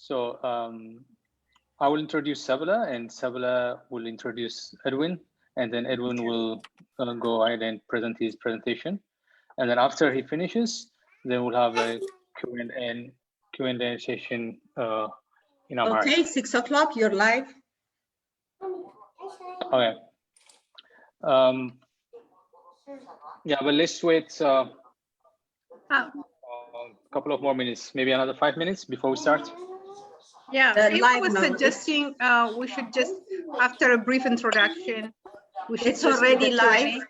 So I will introduce Sabila, and Sabila will introduce Edwin, and then Edwin will go ahead and present his presentation. And then after he finishes, then we'll have a Q&A session in Amharic. Okay, 6 o'clock, you're live. Okay. Yeah, but let's wait a couple of more minutes, maybe another 5 minutes before we start. Yeah, I was suggesting we should just, after a brief introduction, we should it's already live.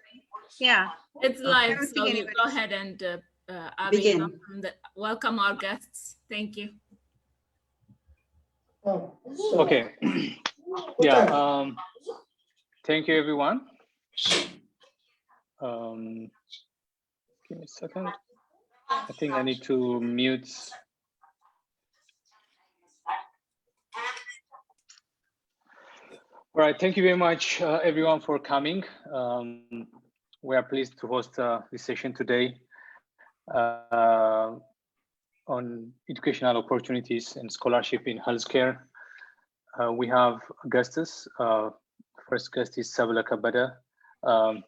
Yeah, it's live. So you go ahead and begin. Welcome our guests. Thank you. Okay. Yeah. Thank you, everyone. Give me a second. I think I need to mute. All right, thank you very much, everyone, for coming. We are pleased to host this session today on educational opportunities and scholarship in healthcare. We have guests. First guest is Sabila Kabada.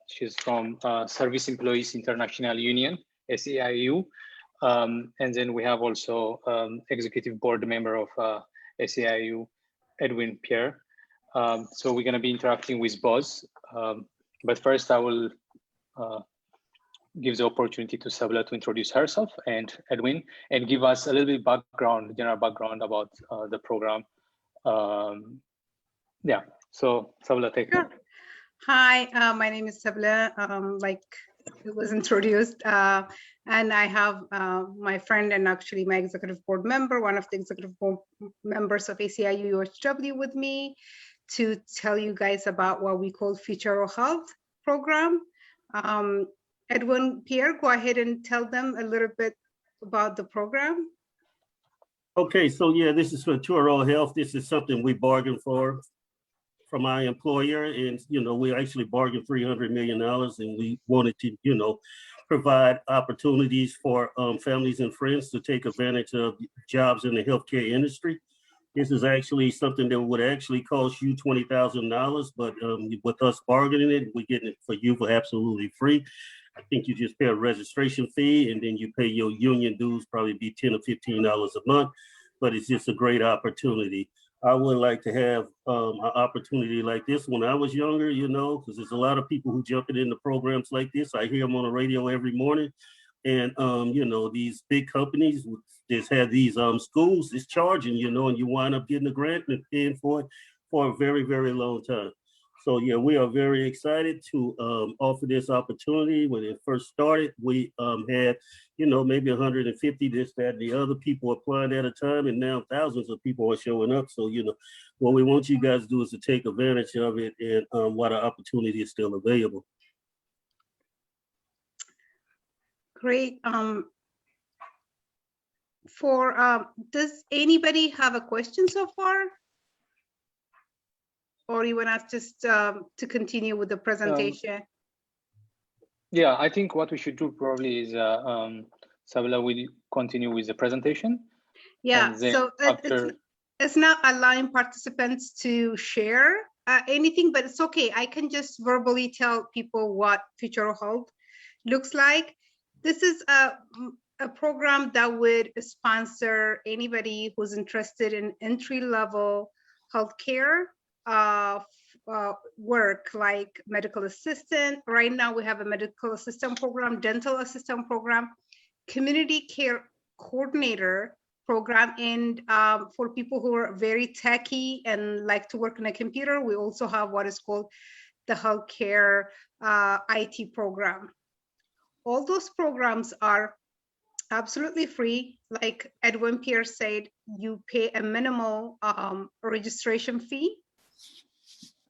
She's from Service Employees International Union, SEIU. And then we have also executive board member of SEIU, Edwin Pierre. So we're going to be interacting with both. But first, I will give the opportunity to Sabila to introduce herself and Edwin, and give us a little bit background, general background about the program. Yeah, so Sabila, take it. Hi, my name is Sabila, like it was introduced, and I have my friend and actually my executive board member, one of the executive board members of ACIU UHW with me to tell you guys about what we call Future of Health program. Edwin Pierre, go ahead and tell them a little bit about the program. Okay, so yeah, this is for Future Health. This is something we bargained for from my employer, and we actually bargained $300 million, and we wanted to provide opportunities for families and friends to take advantage of jobs in the healthcare industry. This is actually something that would actually cost you $20,000, but with us bargaining it, we're getting it for you for absolutely free. I think you just pay a registration fee, and then you pay your union dues, probably be $10 or $15 a month, but it's just a great opportunity. I would like to have an opportunity like this when I was younger, because there's a lot of people who jumping into programs like this. I hear them on the radio every morning. And, these big companies just have these schools is charging, and you wind up getting a grant and paying for it for a very, very long time. So, yeah, we are very excited to offer this opportunity. When it first started, we had, maybe 150, this, that, and the other people applying at a time, and now thousands of people are showing up. So, what we want you guys to do is to take advantage of it, and while the opportunity is still available. Great. Does anybody have a question so far? Or you want us just to continue with the presentation? Yeah, I think what we should do probably is Sabila will continue with the presentation. Yeah, so it's not allowing participants to share anything, but it's okay. I can just verbally tell people what Future of Health looks like. This is a program that would sponsor anybody who's interested in entry-level healthcare work, like medical assistant. Right now we have a medical assistant program, dental assistant program, community care coordinator program, and for people who are very techy and like to work on a computer, we also have what is called the healthcare IT program. All those programs are absolutely free. Like Edwin Pierre said, you pay a minimal registration fee,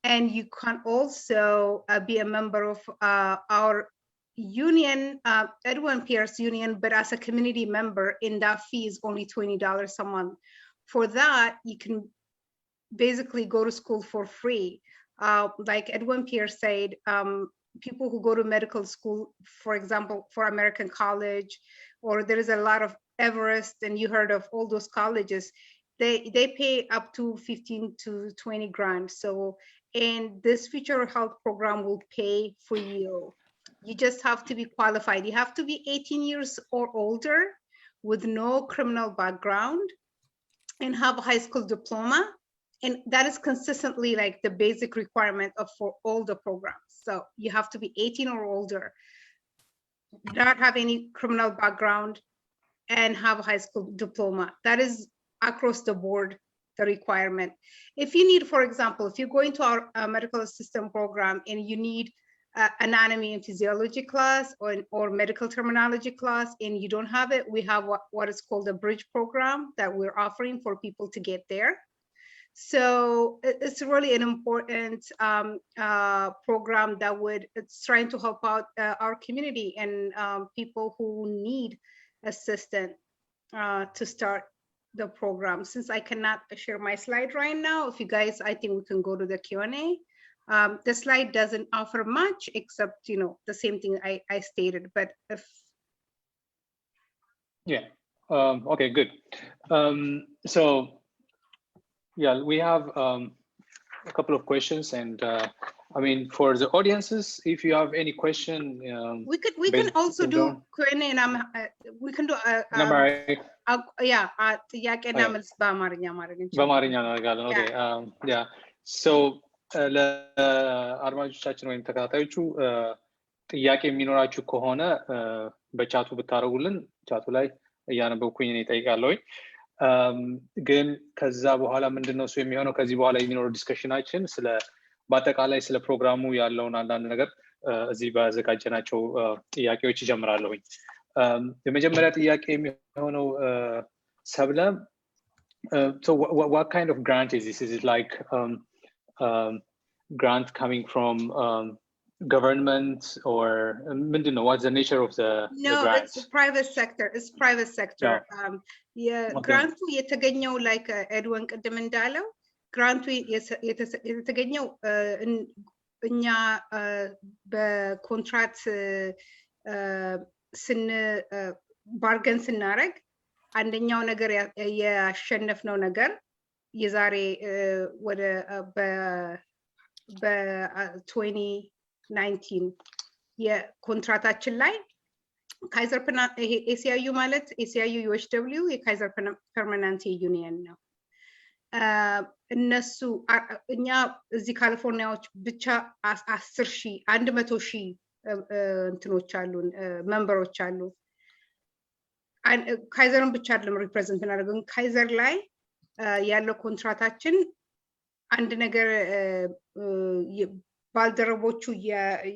and you can also be a member of our union, Edwin Pierre's union, but as a community member, and that fee is only $20 a month. For that, you can basically go to school for free. Like Edwin Pierre said, people who go to medical school, for example, for American College, or there is a lot of Everest, and you heard of all those colleges, they pay up to 15 to 20 grand. So, and this future health program will pay for you. You just have to be qualified. You have to be 18 years or older with no criminal background and have a high school diploma. And that is consistently like the basic requirement for all the programs. So you have to be 18 or older, not have any criminal background, and have a high school diploma. That is across the board, the requirement. If you need, for example, if you go into our medical assistant program and you need anatomy and physiology class or medical terminology class and you don't have it, we have what is called a bridge program that we're offering for people to get there. So it's really an important program that it's trying to help out our community and people who need assistance to start the program. Since I cannot share my slide right now, if you guys, I think we can go to the Q&A. The slide doesn't offer much except, you know, the same thing I stated, but if. Yeah, okay, good. So, yeah, we have a couple of questions, and I mean, for the audiences, if you have any question, we can also do Q&A, and we can do yeah, ጥያቄና መልስ በአማርኛ ማድረግ እንችላለን። በአማርኛ እናደርጋለን። ኦኬ ያ ሶ ለአድማጮቻችን ወይም ተከታታዮቹ ጥያቄ የሚኖራችሁ ከሆነ በቻቱ ብታረጉልን ቻቱ ላይ እያነበብኩኝ እኔ እጠይቃለሁኝ። ግን ከዛ በኋላ ምንድነው እሱ የሚሆነው ከዚህ በኋላ የሚኖረው ዲስከሽናችን ስለ በአጠቃላይ ስለ ፕሮግራሙ ያለውን አንዳንድ ነገር እዚህ ባዘጋጀናቸው ጥያቄዎች ይጀምራለሁኝ። የመጀመሪያ ጥያቄ የሚሆነው ሰብለ so what kind of grant is this? Is it like grant coming from government or what's the nature of the grant? It's private sector. It's private sector. Yeah, grant የተገኘው like Edwin ቅድም እንዳለው grant የተገኘው እኛ በኮንትራክት ባርገን ስናረግ አንደኛው ነገር ያሸነፍነው ነገር የዛሬ ወደ በ2019 የኮንትራክታችን ላይ ካይዘር ኤሲአይዩ ማለት ኤሲአይዩ ዩኤችደብሊዩ የካይዘር ፐርማናንት ዩኒየን ነው። እነሱ እኛ እዚህ ካሊፎርኒያዎች ብቻ 100,000 እንትኖች አሉን መንበሮች አሉ። ካይዘርን ብቻ አይደለም ሪፕሬዘንት እናደርገን ካይዘር ላይ ያለው ኮንትራክታችን አንድ ነገር ባልደረቦቹ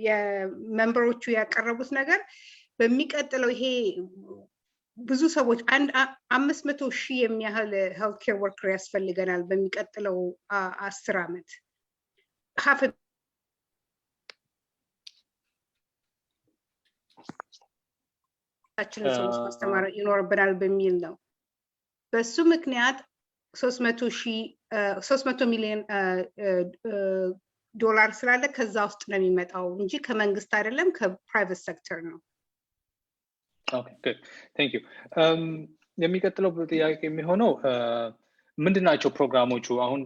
የመንበሮቹ ያቀረቡት ነገር በሚቀጥለው ይሄ ብዙ ሰዎች 500,000 የሚያህል ሄልት ኬር ወርከር ያስፈልገናል በሚቀጥለው 10 ዓመት half ሰዎች ማስተማር ይኖርብናል በሚል ነው። በሱ ምክንያት 300 ሚሊዮን ዶላር ስላለ ከዛ ውስጥ ነው የሚመጣው እንጂ ከመንግስት አይደለም ከፕራይቬት ሴክተር ነው። ኦኬ ጉድ ታንክ ዩ የሚቀጥለው ጥያቄ የሚሆነው ምንድናቸው ፕሮግራሞቹ? አሁን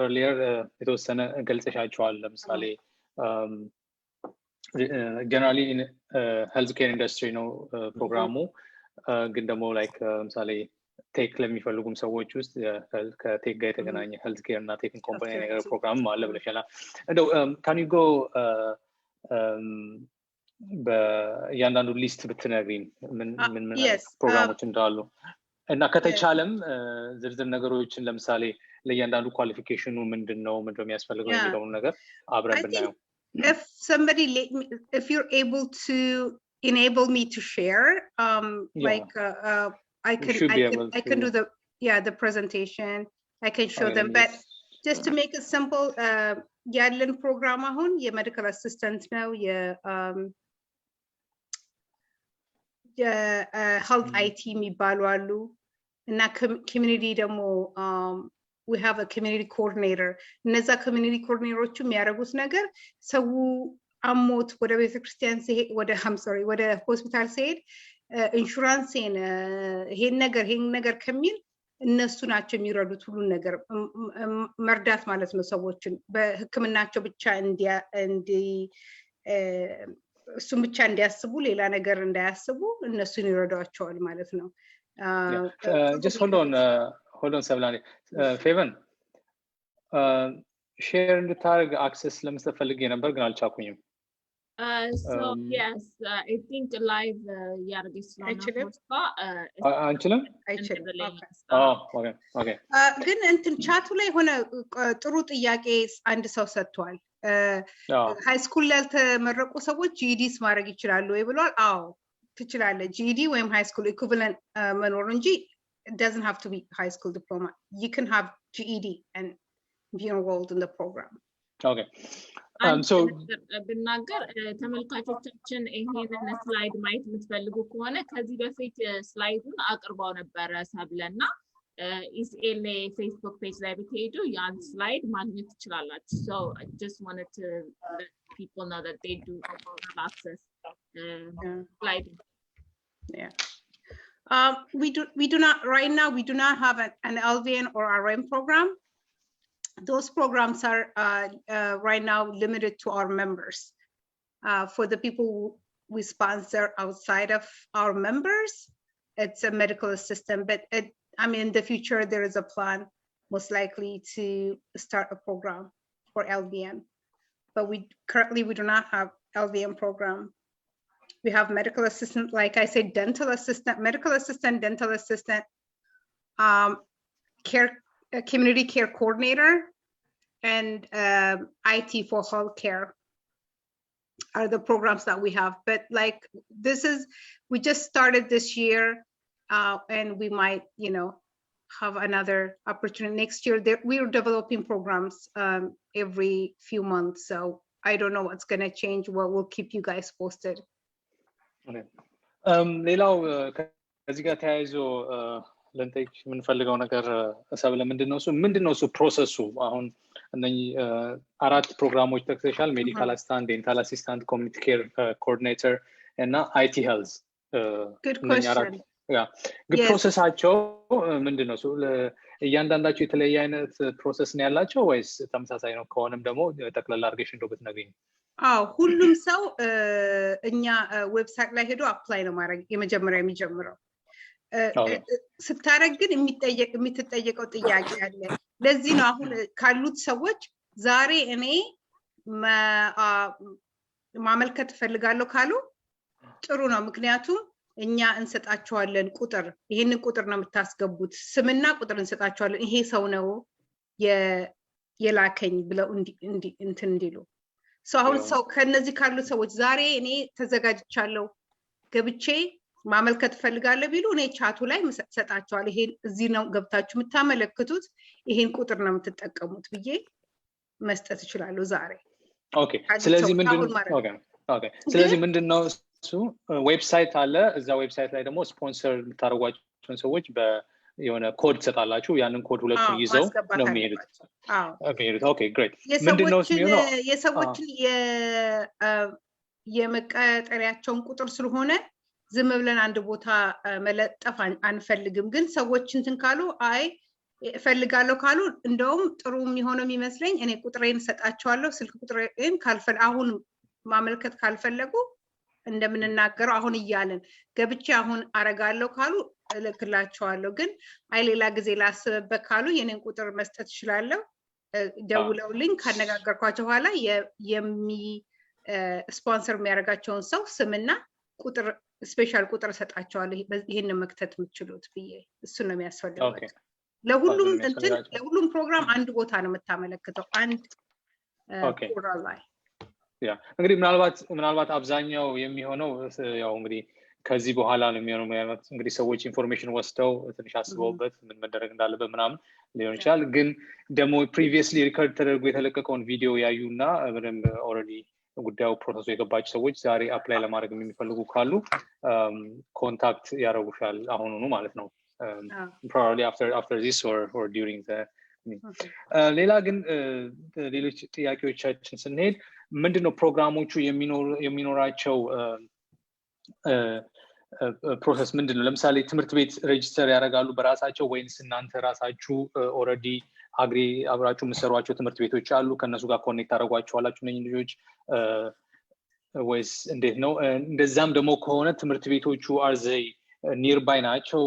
earlier የተወሰነ ገልጸሻቸዋል። ለምሳሌ generally in healthcare industry ነው ፕሮግራሙ ግን ደግሞ like ለምሳሌ ቴክ ለሚፈልጉም ሰዎች ውስጥ ከቴክ ጋር የተገናኘ healthcare እና ቴክ ኮምፓኒ ነገር ፕሮግራም አለ ብለሻል። እንደው can you go በእያንዳንዱ ሊስት ብትነግሪን ምን ፕሮግራሞች እንዳሉ እና ከተቻለም ዝርዝር ነገሮችን ለምሳሌ ለእያንዳንዱ ኳሊፊኬሽኑ ምንድነው የሚያስፈልገው የሚለውን ነገር አብረን ብናየው። If you're able to enable me to share like I can do the presentation. I can show them, but just to make it simple, ያለን ፕሮግራም አሁን የሜዲካል አሲስታንት ነው የሄልት አይቲ የሚባሉ አሉ እና ኮሚኒቲ ደግሞ we have a community coordinator. እነዛ community coordinators የሚያደርጉት ነገር ሰው አሞት ወደ ቤተክርስቲያን ሲሄድ ወደ ሆስፒታል ሲሄድ ኢንሹራንስን ይሄን ነገር ከሚል እነሱ ናቸው የሚረዱት ሁሉ ነገር መርዳት ማለት ነው ሰዎችን በህክምናቸው ብቻ እሱም ብቻ እንዲያስቡ ሌላ ነገር እንዳያስቡ እነሱን ይረዳቸዋል ማለት ነው just hold on Sablani Faven share እንድታርግ access ለመስጠት ፈልጌ ነበር ግን አልቻልኩኝም so yes I think live ያርግስ ነው አንችልም okay ግን እንትን ቻቱ ላይ ሆነ ጥሩ ጥያቄ አንድ ሰው ሰጥቷል ሃይ ስኩል ላይ ያልተመረቁ ሰዎች GEDs ማድረግ ይችላሉ ወይ ብሏል አዎ ትችላለህ GED ወይም ሃይ ስኩል ኢኩቪቫለንት መኖር እንጂ it doesn't have to be high school diploma you can have GED and be enrolled in the program okay so ብናገር ተመልካቾቻችን ይሄንን ስላይድ ማየት የምትፈልጉ ከሆነ ከዚህ በፊት ስላይዱን አቅርባው ነበር ሳብለና ECLA Facebook page ላይ ብትሄዱ ያን ስላይድ ማግኘት ትችላላችሁ so I just wanted to let people know that they do have access slide yeah we do not right now we do not have an LVN or RM program those programs are right now limited to our members for the people we sponsor outside of our members it's a medical assistant but I mean in the future there is a plan most likely to start a program for LVN but we currently do not have LVN program we have medical assistant like I said dental assistant medical assistant dental assistant care community care coordinator and IT for healthcare are the programs that we have but like this is we just started this year and we might have another opportunity next year we're developing programs every few months so I don't know what's going to change well we'll keep you guys posted okay ሌላው ከዚህ ጋር ተያይዞ ለንጠይቅ የምንፈልገው ነገር ሰብለ ምንድነው እሱ ፕሮሰሱ አሁን እነኚህ አራት ፕሮግራሞች ተከታተሻል ሜዲካል አሲስታንት ዴንታል አሲስታንት ኮሚኒቲ ኬር ኮኦርዲኔተር እና IT ሄልዝ good question ግን ፕሮሰሳቸው ምንድነው እያንዳንዳቸው የተለያየ አይነት ፕሮሰስ ነው ያላቸው ወይስ ተመሳሳይ ነው ከሆነም ደግሞ ጠቅላላ አርገሽ እንደው ብትነግሪኝ ሁሉም ሰው እኛ ዌብሳይት ላይ ሄዶ አፕላይ ነው ማድረግ የመጀመሪያ የሚጀምረው ስታረግ ግን የምትጠየቀው ጥያቄ አለ ለዚህ ነው አሁን ካሉት ሰዎች ዛሬ እኔ ማመልከት ፈልጋለሁ ካሉ ጥሩ ነው ምክንያቱም እኛ እንሰጣቸዋለን ቁጥር ይሄንን ቁጥር ነው የምታስገቡት ስምና ቁጥር እንሰጣቸዋለን ይሄ ሰው ነው የላከኝ ብለው እንትን እንዲሉ አሁን ሰው ከነዚህ ካሉ ሰዎች ዛሬ እኔ ተዘጋጅቻለሁ ገብቼ ማመልከት ፈልጋለሁ ቢሉ እኔ ቻቱ ላይ ሰጣቸዋለሁ ይሄን እዚህ ነው ገብታችሁ የምታመለክቱት ይሄን ቁጥር ነው የምትጠቀሙት ብዬ መስጠት ይችላል ዛሬ ኦኬ ስለዚህ ምንድነው እሱ ዌብሳይት አለ እዛ ዌብሳይት ላይ ደግሞ ስፖንሰር የምታደርጓቸውን ሰዎች የሆነ ኮድ ሰጣላችሁ ያንን ኮድ ሁለቱን ይዘው ነው የሚሄዱት ኦኬ ግሬት ምንድነው የሚሆነው የሰዎችን የመቀጠሪያቸውን ቁጥር ስለሆነ ዝም ብለን አንድ ቦታ መለጠፍ አንፈልግም ግን ሰዎች እንትን ካሉ አይ ፈልጋለሁ ካሉ እንደውም ጥሩ የሚሆነው የሚመስለኝ እኔ ቁጥሬን ሰጣቸዋለሁ ስልክ ቁጥሬን አሁን ማመልከት ካልፈለጉ እንደምንናገረው አሁን ይያለን ገብቼ አሁን አረጋለሁ ካሉ እልክላቸዋለሁ ግን አይ ሌላ ጊዜ ላስበበት ካሉ የኔን ቁጥር መስጠት ይችላል ደውለውልኝ ካነጋገርኳቸው በኋላ ስፖንሰር የሚያደርጋቸውን ሰው ስምና ቁጥር ስፔሻል ቁጥር ሰጣቸዋለሁ ይሄን መክተት የምትችሉት ብዬ እሱ ነው የሚያስፈልገው ለሁሉም ፕሮግራም አንድ ቦታ ነው የምታመለክተው አንድ ፖርታል ላይ እንግዲህ ምናልባት አብዛኛው የሚሆነው ያው እንግዲህ ከዚህ በኋላ ነው የሚሆነው ማለት እንግዲህ ሰዎች ኢንፎርሜሽን ወስደው ትንሽ አስበውበት ምን መደረግ እንዳለበት ምናምን ሊሆን ይችላል ግን ደግሞ previously ሪከርድ ተደርጎ የተለቀቀውን ቪዲዮ ያዩና በደንብ ኦሬዲ ጉዳዩ ፕሮሰሱ የገባቸው ሰዎች ዛሬ አፕላይ ለማድረግ የሚፈልጉ ካሉ ኮንታክት ያደርጉሻል አሁኑኑ ማለት ነው probably after this or during the ሌላ ግን ሌሎች ጥያቄዎቻችን ስንሄድ ምንድነው ፕሮግራሞቹ የሚኖራቸው ፕሮሰስ ምንድነው ለምሳሌ ትምህርት ቤት ሬጂስተር ያደርጋሉ በራሳቸው ወይንስ እናንተ ራሳችሁ ኦሬዲ አግሪ አብራችሁ መስሯቸው ትምህርት ቤቶች አሉ ከነሱ ጋር ኮኔክት አደርጓቸዋላችሁ ነኝ ልጆች ወይስ እንዴት ነው እንደዛም ደግሞ ከሆነ ትምህርት ቤቶቹ አርዘይ ኒርባይ ናቸው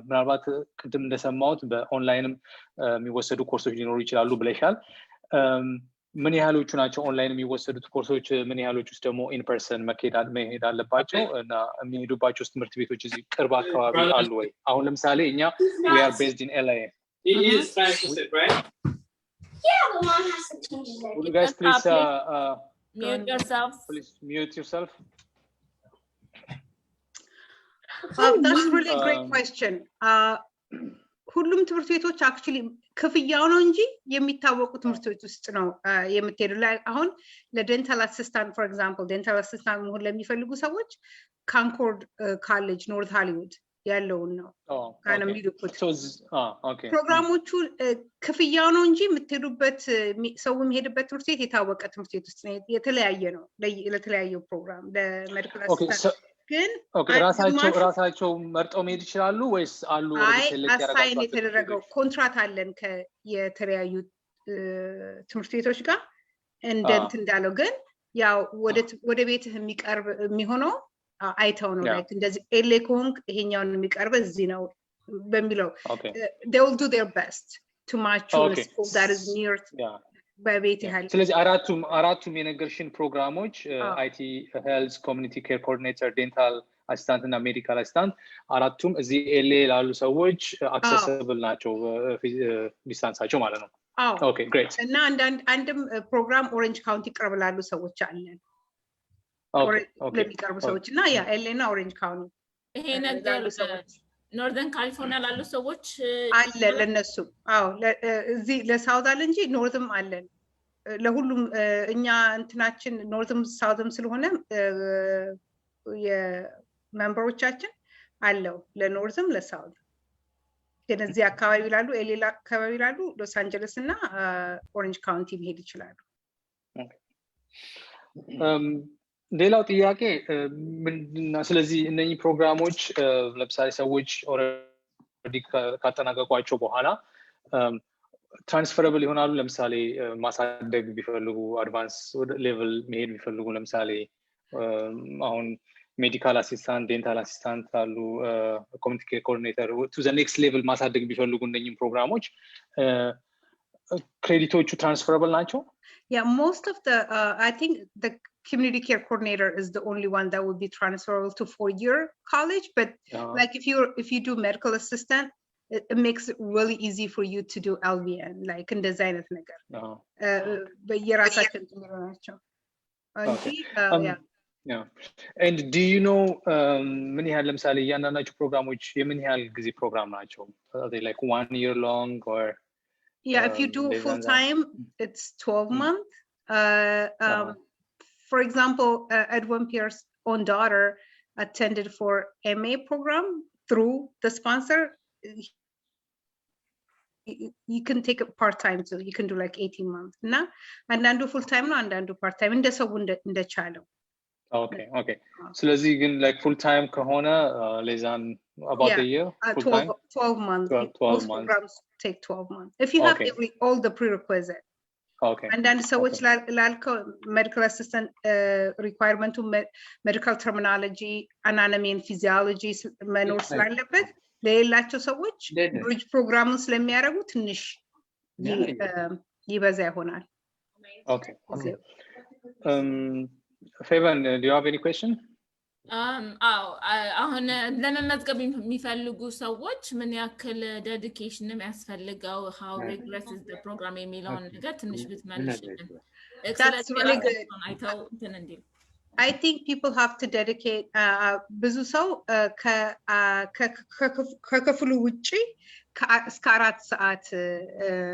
ምናልባት ቅድም እንደሰማሁት በኦንላይንም የሚወሰዱ ኮርሶች ሊኖሩ ይችላሉ ብለሻል ምን ያህሎቹ ናቸው ኦንላይን የሚወሰዱት ኮርሶች ምን ያህሎቹ ደግሞ ኢን ፐርሰን መሄድ አለባቸው እና የሚሄዱባቸው ትምህርት ቤቶች እዚህ ቅርብ አካባቢ አሉ ወይ አሁን ለምሳሌ እኛ we are based in LA He is trying to sit, right? Yeah, the mom has to change it. Will you guys please mute yourself please mute yourself That's really a great question ሁሉም ትምህርት ቤቶች actually ክፍያው ነው እንጂ የሚታወቁ ትምህርት ቤት ውስጥ ነው የምትሄዱ አሁን ለዴንታል አሲስታንት for example ዴንታል አሲስታንት መሆን ለሚፈልጉ ሰዎች ካንኮርድ ኮሌጅ ኖርት ሃሊውድ ያለውን ነው ካንም ሊዱት ፕሮግራሞቹ ክፍያው ነው እንጂ የምትሄዱበት ሰው የሚሄድበት ትምህርት ቤት የታወቀ ትምህርት ቤት ውስጥ ነው የተለያየ ነው ለተለያየ ፕሮግራም ለሜዲካል አሲስታንት ግን ራሳቸው መርጠው መሄድ ይችላሉ ወይስ አሉ አሳይን የተደረገው ኮንትራክት አለን ከየተለያዩ ትምህርት ቤቶች ጋር እንደንት እንዳለው ግን ያው ወደ ቤትህ የሚቀርብ የሚሆነው አይተው ነው like እንደዚህ ኤሌ ኮንክ ይሄኛውን የሚቀርብ እዚህ ነው በሚለው they will do their best to match the school that is near በቤት ያህል ስለዚህ አራቱም የነገርሽን ፕሮግራሞች አይቲ ሄልዝ ኮሚኒቲ ኬር ኮኦርዲኔተር ዴንታል አሲስታንት እና ሜዲካል አሲስታንት አራቱም እዚህ ኤልኤ ላሉ ሰዎች አክሰሲብል ናቸው ዲስታንሳቸው ማለት ነው ኦኬ ግሬት እና አንድም ፕሮግራም ኦሬንጅ ካውንቲ ቅርብ ላሉ ሰዎች አለን ለሚቀርቡ ሰዎች እና ያ ኤልኤ እና ኦሬንጅ ካውንቲ ይሄ ነገር ኖርዘርን ካሊፎርኒያ ላሉ ሰዎች አለ ለነሱ እዚህ ለሳውዝ አለ እንጂ ኖርዝም አለን ለሁሉም እኛ እንትናችን ኖርዝም ሳውዝም ስለሆነ የሜምበሮቻችን አለው ለኖርዝም ለሳውዝ ግን እዚህ አካባቢ ይላሉ ኤሌላ አካባቢ ይላሉ ሎስ አንጀለስ እና ኦሬንጅ ካውንቲ መሄድ ይችላሉ ሌላው ጥያቄ ምንድነው ስለዚህ እነኚህ ፕሮግራሞች ለምሳሌ ሰዎች ኦሬዲ ካጠናቀቋቸው በኋላ ትራንስፈረብል ይሆናሉ ለምሳሌ ማሳደግ ቢፈልጉ አድቫንስ ሌቭል መሄድ ቢፈልጉ ለምሳሌ አሁን ሜዲካል አሲስታንት ዴንታል አሲስታንት አሉ ኮሚኒቲ ኬር ኮኦርዲኔተር ቱ ዘ ኔክስት ሌቭል ማሳደግ ቢፈልጉ እነኚህ ፕሮግራሞች ክሬዲቶቹ ትራንስፈረብል ናቸው Yeah, most of the I think the community care coordinator is the only one that would be transferable to 4-year college but like if you do medical assistant it makes it really easy for you to do LVN like in design of ነገር በየራሳቸው እንትናቸው yeah and do you know ምን ያህል ለምሳሌ ያንዳንዳቸው ፕሮግራሞች የምን ያህል ጊዜ ፕሮግራም ናቸው are they like 1 year long or yeah if you do full time it's 12 months for example Edwin Pierce's own daughter attended for MA program through the sponsor you can take it part-time so you can do like 18 months na and then do full-time no and then do part-time in the so in the child okay ስለዚህ ግን like full-time ከሆነ less than about a year 12 months 12 months programs take 12 months if you have all the prerequisite and then so which like medical assistant requirement to medical terminology anatomy and physiology መኖር ስላለበት ለሌላቸው ሰዎች ብሪጅ ፕሮግራሙን ስለሚያደርጉ ትንሽ ይበዛ ይሆናል okay Favan, do you have any question? አሁን ለመመዝገብ የሚፈልጉ ሰዎች ምን ያክል ዴዲኬሽን የሚያስፈልገው how rigorous is the program የሚለውን ነገር ትንሽ ብትመልሽልን That's really good. I think people have to dedicate ብዙ ሰው ከክፍሉ ውጪ እስከ 4 ሰዓት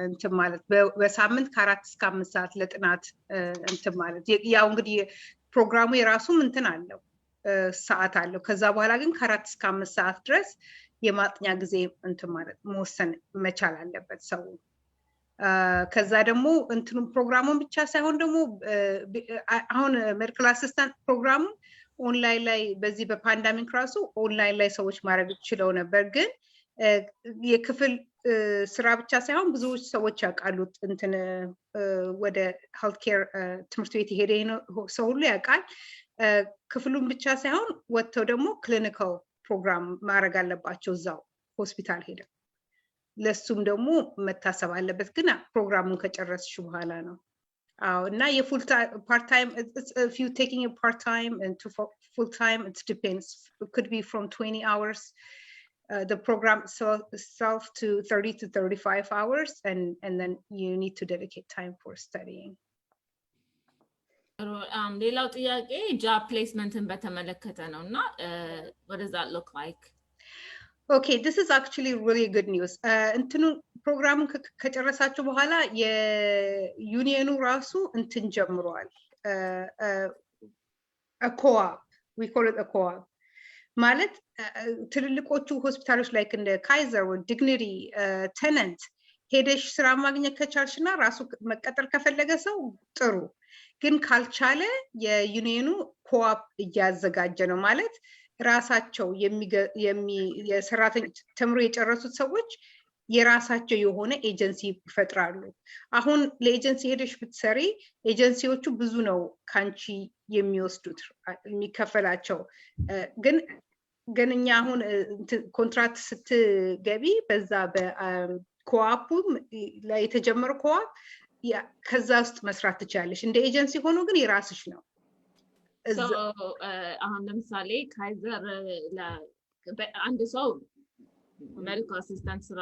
እንትን ማለት በሳምንት ከ4 እስከ 5 ሰዓት ለጥናት እንትን ማለት ያው እንግዲህ ፕሮግራሙ የራሱም እንትን አለው ሰዓት አለው ከዛ በኋላ ግን ከ4 እስከ 5 ሰዓት ድረስ የማጥኛ ጊዜ እንትን ማለት መወሰን መቻል አለበት ሰው ከዛ ደግሞ እንትኑ ፕሮግራሙን ብቻ ሳይሆን ደግሞ አሁን ሜዲካል አሲስታንት ፕሮግራሙ ኦንላይን ላይ በዚህ በፓንዳሚክ ራሱ ኦንላይን ላይ ሰዎች ማድረግ ችለው ነበር። ግን የክፍል ስራ ብቻ ሳይሆን ብዙዎች ሰዎች ያውቃሉ እንትን ወደ ሄልት ኬር ትምህርት ቤት የሄደ ሰው ሁሉ ያውቃል። ክፍሉን ብቻ ሳይሆን ወጥተው ደግሞ ክሊኒካል ፕሮግራም ማድረግ አለባቸው እዛው ሆስፒታል ሄደው። ለሱም ደግሞ መታሰብ አለበት። ግን ፕሮግራሙን ከጨረስሽ በኋላ ነው። እና የፉል part time, if you taking a part time and to full time, it depends. It could be from 20 hours. The program itself to 30 to 35 hours, and then you need to dedicate time for studying. ሌላው ጥያቄ job placementን በተመለከተ ነው እና what does that look like? Okay, this is actually really good news. እንትኑ ፕሮግራሙን ከጨረሳችሁ በኋላ የዩኒየኑ ራሱ እንትን ጀምሯል። a co-op, we call it a co-op. ማለት ትልልቆቹ ሆስፒታሎች ላይ እንደ ካይዘር ወይ ዲግኒቲ ቴነንት ሄደሽ ስራ ማግኘት ከቻልሽና ራሱ መቀጠር ከፈለገ ሰው ጥሩ፣ ግን ካልቻለ የዩኒየኑ ኮአፕ እያዘጋጀ ነው። ማለት ራሳቸው የሰራተኞች ተምሮ የጨረሱት ሰዎች የራሳቸው የሆነ ኤጀንሲ ይፈጥራሉ። አሁን ለኤጀንሲ ሄደሽ ብትሰሪ ኤጀንሲዎቹ ብዙ ነው ካንቺ የሚወስዱት የሚከፈላቸው። ግን እኛ አሁን ኮንትራክት ስትገቢ በዛ በኮአፑ ላይ የተጀመረ ኮአፕ ከዛ ውስጥ መስራት ትችላለሽ። እንደ ኤጀንሲ ሆኖ ግን የራስሽ ነው። አሁን ለምሳሌ ካይዘር አንድ ሰው ሜዲካል አሲስታንት ስራ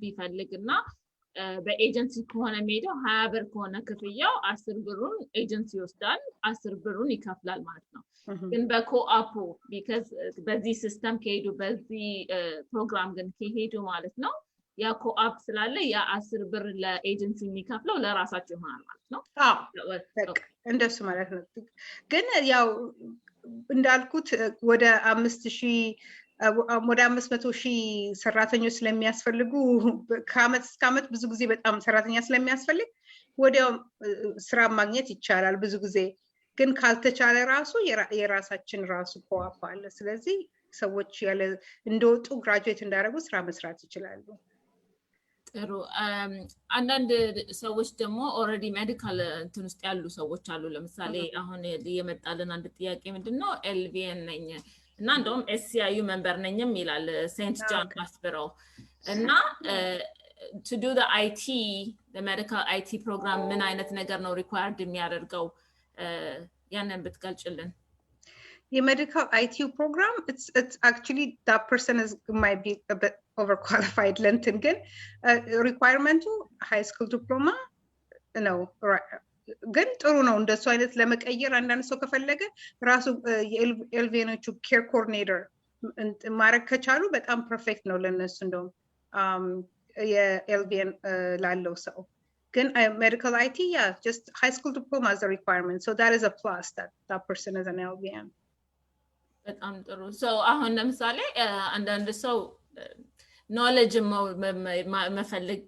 ቢፈልግና በኤጀንሲ ከሆነ ሜዳው 20 ብር ከሆነ ክፍያው 10 ብሩን ኤጀንሲ ይወስዳል፣ 10 ብሩን ይከፍላል ማለት ነው። ግን በኮአፑ ቢካዝ በዚህ ሲስተም ከሄዱ በዚህ ፕሮግራም ግን ከሄዱ ማለት ነው ያ ኮአፕ ስላለ ያ 10 ብር ለኤጀንሲ የሚከፍለው ለራሳቸው ይሆናል ማለት ነው። እንደሱ ማለት ነው። ግን ያው እንዳልኩት ወደ 500,000 ሰራተኞች ስለሚያስፈልጉ ከአመት እስከ አመት ብዙ ጊዜ በጣም ሰራተኛ ስለሚያስፈልግ ወዲያው ስራ ማግኘት ይቻላል ብዙ ጊዜ። ግን ካልተቻለ ራሱ የራሳችን ራሱ ኮአፕ አለ። ስለዚህ ሰዎች ያለ እንደወጡ ግራጁዌት እንዳደረጉ ስራ መስራት ይችላሉ። ጥሩ። አንዳንድ ሰዎች ደግሞ ኦልሬዲ ሜዲካል እንትን ውስጥ ያሉ ሰዎች አሉ። ለምሳሌ አሁን የመጣልን አንድ ጥያቄ ምንድነው ኤልቪኤን ነኝ እና እንደውም SEIU ሜምበር ነኝም ይላል ሴንት ጆን ሆስፒታል እና to do the IT the medical IT program ምን አይነት ነገር ነው required የሚያደርገው ያንን ብትገልጭልን። የሜዲካል IT program it's actually that person might be a bit overqualified ለእንትን ግን requirement high school diploma ነው ግን ጥሩ ነው። እንደሱ አይነት ለመቀየር አንዳንድ ሰው ከፈለገ ራሱ የኤልቪኤኖቹ ኬር ኮኦርዲኔተር ማድረግ ከቻሉ በጣም ፐርፌክት ነው ለነሱ። እንደውም የኤልቪኤን ላለው ሰው ግን medical IT just high school diploma as a requirement, so that is a plus that person is an LVN. በጣም ጥሩ። so አሁን ለምሳሌ አንዳንድ ሰው knowledge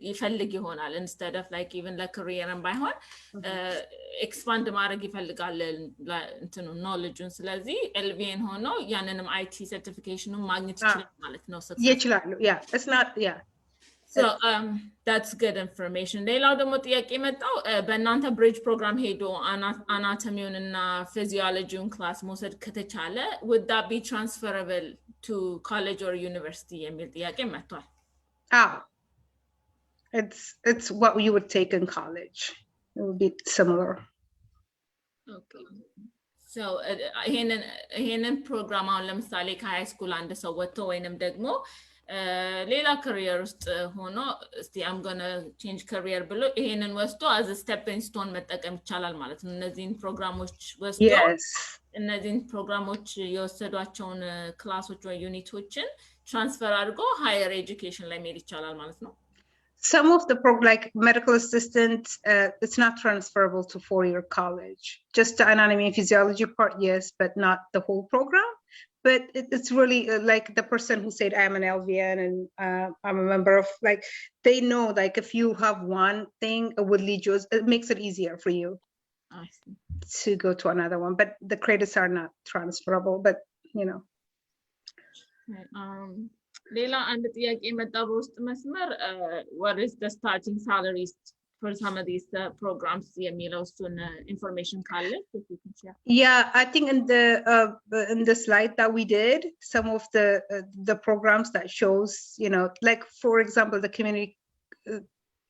ይፈልግ ይሆናል instead of like even like career and ባይሆን expand ማድረግ ይፈልጋል እንትኑ knowledgeን። ስለዚህ LVN ሆኖ ያንንም IT certificationን ማግኘት ይችላል ማለት ነው። ይችላሉ። it's not so that's good information. ሌላው ደግሞ ጥያቄ መጣው በእናንተ ብሪጅ ፕሮግራም ሄዶ አናቶሚውን እና ፊዚዮሎጂውን ክላስ መውሰድ ከተቻለ would that be transferable to college or university የሚል ጥያቄ መጥቷል። it's what you would take in college. It would be similar. Okay. so ይሄንን ፕሮግራም አሁን ለምሳሌ ከሃይ ስኩል አንድ ሰው ወጥቶ ወይንም ደግሞ ሌላ career ውስጥ ሆኖ እስቲ I'm going to change career ብሎ ይሄንን ወስዶ as a stepping stone መጠቀም ይቻላል ማለት ነው። እነዚህን ፕሮግራሞች ወስዶ እነዚህን ፕሮግራሞች የወሰዷቸውን ክላሶች ወይ ዩኒቶችን ትራንስፈር አድርጎ higher education ላይ መሄድ ይቻላል ማለት ነው። Some of the like medical assistant, it's not transferable to 4-year college. Just the anatomy and physiology part, yes, but not the whole program. But it's really like the person who said I'm an LVN and I'm a member of, like, they know like if you have one thing, it would lead you, it makes it easier for you. I see. to go to another one, but the credits are not transferable, but you know. ሌላ አንድ ጥያቄ መጣ በውስጥ መስመር what is the starting salaries for some of these programs የሚለው እሱን information ካለ if you can share. Yeah, I think in the slide that we did, some of the programs that shows, you know, like for example, the community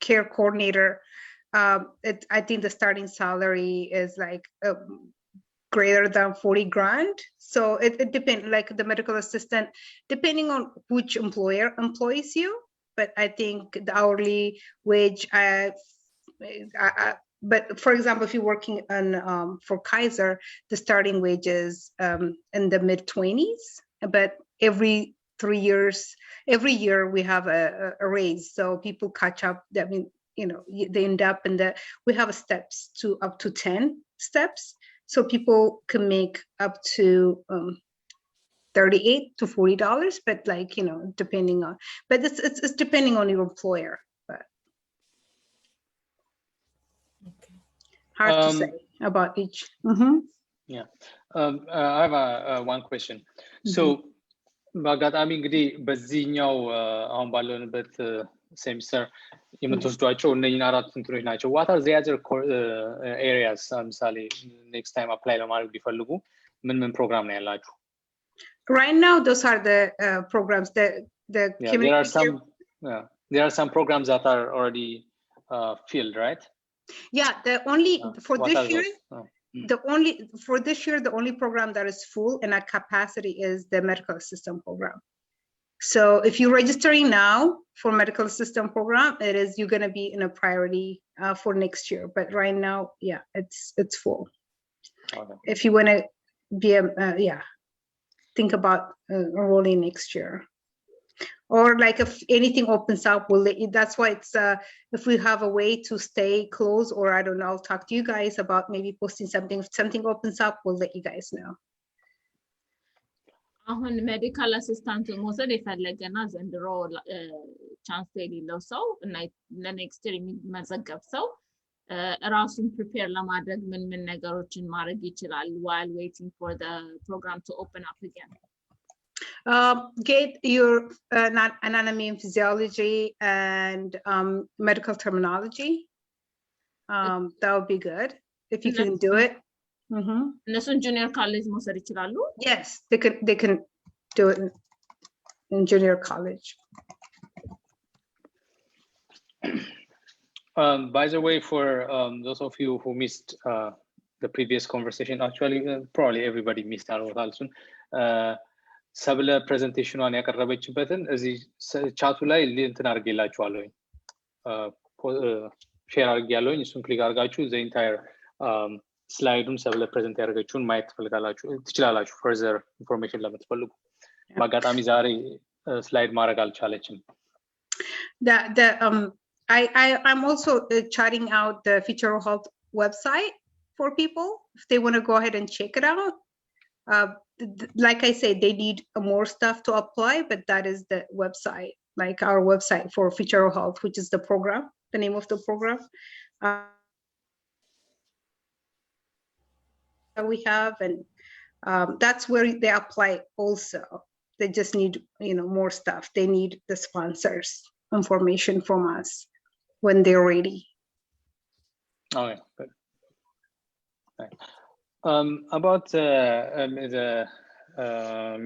care coordinator, I think the starting salary is like greater than 40 grand. So it depends, like the medical assistant, depending on which employer employs you. But I think the hourly wage, but for example, if you're working on for Kaiser, the starting wage is in the mid-20s. But every 3 years, every year we have a raise, so people catch up. I mean, you know, they end up in we have steps to up to 10 steps. So people can make up to $38 to $40, but like, you know, depending on, but it's depending on your employer, but hard to say about each. Yeah, I have one question. So በአጋጣሚ እንግዲህ በዚህኛው አሁን ባለንበት ሴሚስተር የምትወስዷቸው እነኝን 4 እንትኖች ናቸው። what are the other areas ለምሳሌ next time apply ለማድረግ ቢፈልጉ ምን ፕሮግራም ነው ያላችሁ? Right now those are the programs that the community there are some programs that are already filled, right? Yeah, the only for what this are year those? the only program that is full and at capacity is the medical assistant program. So if you're registering now for medical assistant program, you're going to be in a priority for next year. But right now, yeah, it's full. Okay. If you want to be think about enrolling next year. Or like if anything opens up, we'll let you. That's why it's if we have a way to stay close, or I don't know, I'll talk to you guys about maybe posting something. If something opens up, we'll let you guys know. አሁን ሜዲካል አሲስታንት መውሰድ የፈለገና ዘንድሮ ቻንስ የሌለው ሰው እና ለኔክስት ይር የሚመዘገብ ሰው ራሱን ፕሪፔር ለማድረግ ምን ነገሮችን ማድረግ ይችላል while waiting for the program to open up again? Get your anatomy and physiology and medical terminology. That would be good if you can do it. እነሱን junior college መውሰድ ይችላሉ? Yes, they can do it in junior college. By the way, for those of you who missed the previous conversation, actually probably everybody missed out also. ሰብለ ፕሬዘንቴሽኗን ያቀረበችበትን እዚህ ቻቱ ላይ እንትን አድርጌላችኋለሁኝ ሼር አድርጌያለሁኝ። እሱን ክሊክ አድርጋችሁ the entire ስላይዱን ሰብለ ፕሬዘንት ያደረገችውን ማየት ትችላላችሁ further information ለምትፈልጉ። በአጋጣሚ ዛሬ ስላይድ ማድረግ አልቻለችም። I'm also charting out the Future Health website for people if they want to go ahead and check it out. Like I said, they need more stuff to apply, but that is the website, like our website for Future Health, which is the program, the name of the program that we have, and that's where they apply also. They just need, more stuff. They need the sponsors information from us when they're ready. Okay, good. Right. About the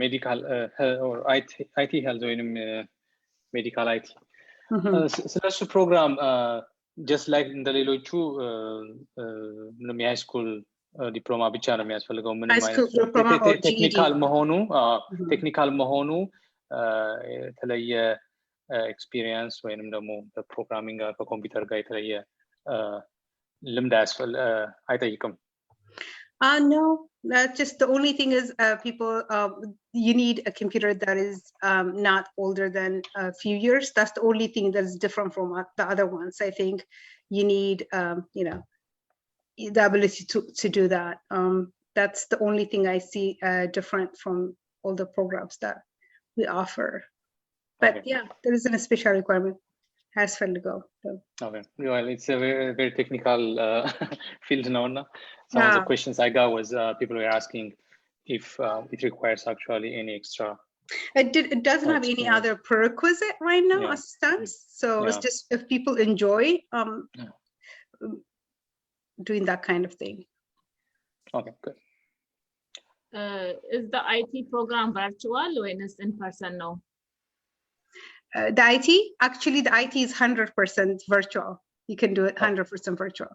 medical or IT health or medical IT. ስለሱ ፕሮግራም just like እንደ ሌሎቹ high school ዲፕሎማ ብቻ ነው የሚያስፈልገው። ምንም አይነት ቴክኒካል መሆኑ የተለየ ኤክስፒሪየንስ ወይንም ደግሞ በፕሮግራሚንግ ጋር ከኮምፒውተር ጋር የተለየ ልምድ አይጠይቅም። No, that's just the only thing is people, you need a computer that is not older than a few years. That's the only thing that is different from the other ones. I think you need, the ability to do that. That's the only thing I see different from all the programs that we offer. But okay. Yeah, there isn't a special requirement. ያስፈልገው Okay, well, it's a very technical field now. Some of the questions I got was people were asking if it requires actually any extra. It doesn't have any other prerequisite right now, assistance. So it's just if people enjoy doing that kind of thing. Okay, good. Is the IT program virtual or in person? No. The IT, actually, the IT is 100% virtual. You can do it 100% virtual.